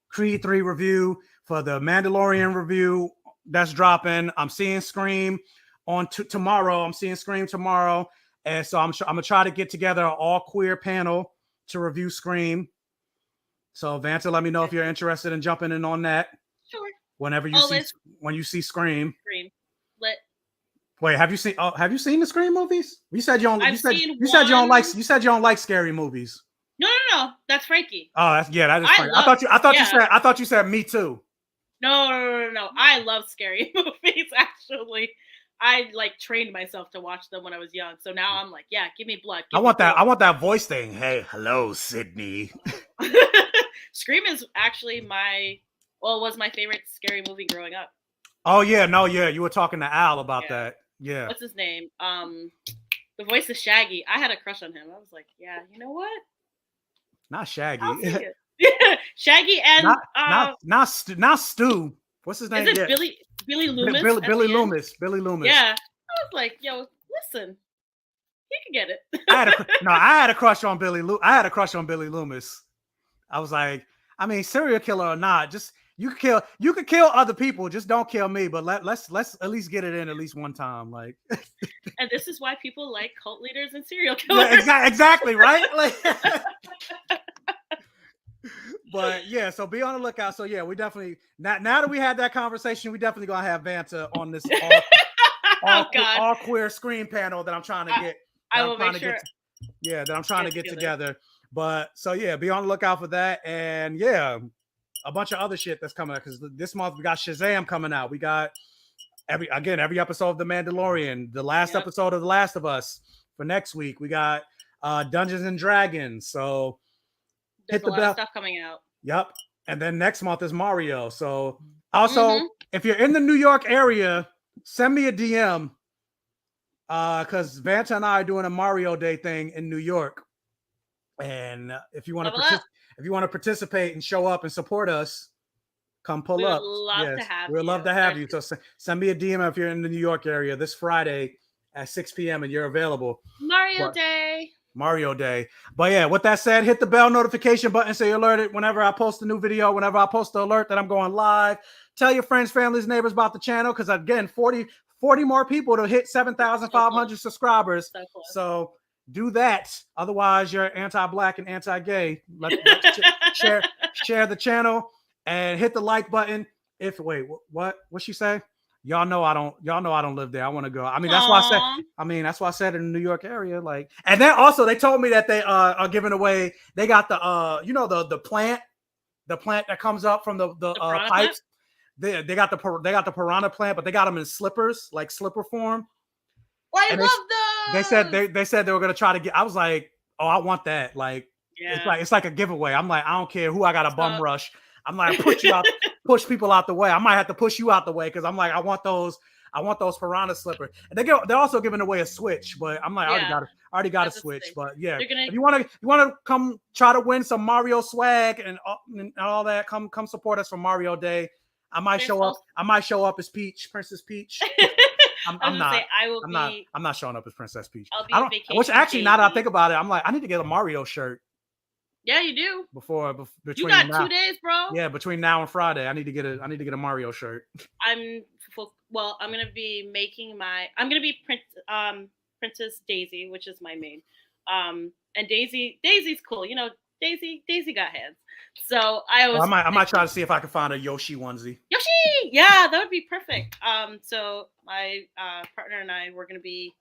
Creed 3 review, for the Mandalorian review that's dropping. I'm seeing Scream on tomorrow. I'm seeing Scream tomorrow. And so I'm gonna try to get together an all queer panel to review Scream. So Vanta, let me know if you're interested in jumping in on that. Sure. When you see Scream. Lit. Wait, have you seen? Oh, have you seen the Scream movies? You said you don't. I've You said seen you said you don't like. one. You said you don't like scary movies. No. That's Frankie. Oh, that's that is I funny. love. I thought you said me too. No. I love scary movies. Actually, I like trained myself to watch them when I was young. So now I'm like, yeah, give me blood. I want that. I want that voice thing. Hey, hello, Sydney. Scream is actually it was my favorite scary movie growing up. Oh yeah, no, yeah. You were talking to Al about that. Yeah. What's his name? The voice of Shaggy. I had a crush on him. I was like, yeah, you know what? Not Shaggy. I'll see it. Yeah, Shaggy and not Stu. What's his name? Is it Billy Loomis? Billy Loomis. Billy Loomis. Yeah. I was like, yo, listen, he can get it. I had a crush on Billy Loomis. I was like, I mean, serial killer or not, just you could kill other people, just don't kill me. But let's at least get it in at least one time, like. And this is why people like cult leaders and serial killers. Yeah, exactly, right? Like, but yeah, so be on the lookout. So yeah, we definitely now that we had that conversation, we definitely gonna have Vanta on this all queer screen panel that I'm trying to get. I will make sure. That I'm trying to get together. But so yeah, be on the lookout for that, and yeah, a bunch of other shit that's coming out because this month we got Shazam coming out. We got every episode of The Mandalorian, the last episode of The Last of Us for next week. We got Dungeons and Dragons. So there's a lot of stuff coming out. Yep. And then next month is Mario. So also, if you're in the New York area, send me a DM because Vanta and I are doing a Mario Day thing in New York. And if you want to participate and show up and support us, come pull up. We'd love to have you. So send me a DM if you're in the New York area this Friday at 6 p.m. and you're available. Mario Day. But yeah, with that said, hit the bell notification button so you're alerted whenever I post a new video, whenever I post the alert that I'm going live. Tell your friends, families, neighbors about the channel because again, 40 more people to hit 7,500 subscribers. So do that. Otherwise, you're anti-black and anti-gay. Let's share the channel and hit the like button. What she say? Y'all know I don't live there. I want to go. I mean, that's why I said in the New York area. Like, and then also they told me that they are giving away. They got the the plant that comes up from the pipes. They got the piranha plant, but they got them in slippers, like slipper form. Well, I love those. They said they were gonna try to get. I was like, oh, I want that. Like, it's like a giveaway. I'm like, I don't care who I got a bum rush. I'm like, push people out the way. I might have to push you out the way because I'm like, I want those piranha slippers. And they're also giving away a Switch, but I'm like, I already got a Switch. But yeah, if you want to come try to win some Mario swag and all that, come support us for Mario Day. I might show up as Princess Peach. I'm not showing up as Princess Peach. Which actually, now that I think about it, I'm like, I need to get a Mario shirt. Yeah, you do. Between you got 2 days, bro. Yeah, between now and Friday, I need to get a Mario shirt. I'm gonna be Princess Daisy, which is my main. And Daisy's cool. You know, Daisy got hands. So I might try to see if I can find a Yoshi onesie. Yeah, that would be perfect. So my partner and I, we're gonna be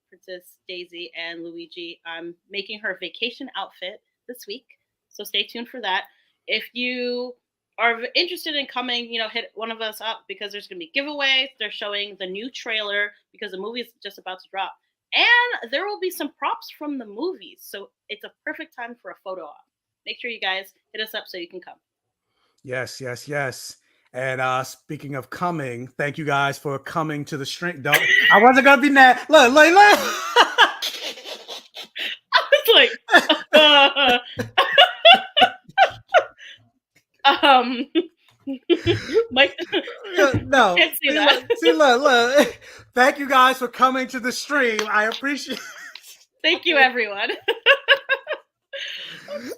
Princess Daisy and Luigi. I'm making her vacation outfit this week, so stay tuned for that. If you are interested in coming, hit one of us up because there's gonna be giveaways. They're showing the new trailer because the movie is just about to drop, and there will be some props from the movies. So it's a perfect time for a photo op. Make sure you guys hit us up so you can come. Yes. And speaking of coming, thank you guys for coming to the stream. I wasn't gonna be mad. Look. I was like, Mike. No. Can't see that. See, look. Thank you guys for coming to the stream. I appreciate. Thank you, everyone.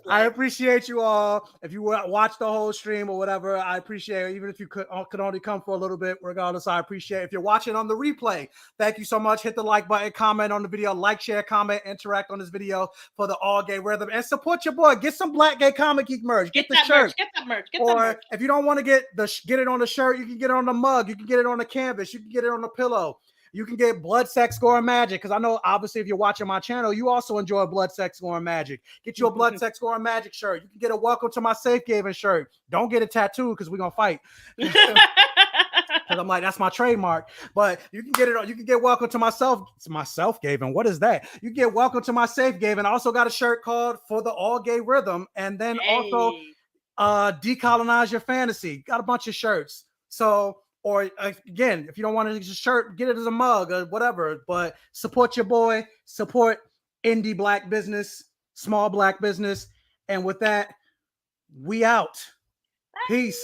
I appreciate you all. If you watch the whole stream or whatever, I appreciate it. Even if you could only come for a little bit, regardless, I appreciate it. If you're watching on the replay, thank you so much. Hit the like button, comment on the video, like, share, comment, interact on this video for the all gay rhythm, and support your boy. Get some Black Gay Comic Geek merch. Get the shirt. Get that merch. Or if you don't want to get it on the shirt, you can get it on the mug. You can get it on the canvas. You can get it on the pillow. You can get Blood, Sex, Gore, and Magic, because I know obviously if you're watching my channel, you also enjoy Blood, Sex, Gore, and Magic. Get you a Blood, Sex, Gore, and Magic shirt. You can get a Welcome to My Safe Haven shirt. Don't get a tattoo because we're gonna fight. Because I'm like, that's my trademark. But you can get it. You can get Welcome to My Self Haven. What is that? You get Welcome to My Safe Haven. I also got a shirt called For the All Gay Rhythm, and then also Decolonize Your Fantasy. Got a bunch of shirts. So, or again, if you don't want a shirt, get it as a mug or whatever. But support your boy. Support indie Black business, small Black business. And with that, we out. Peace.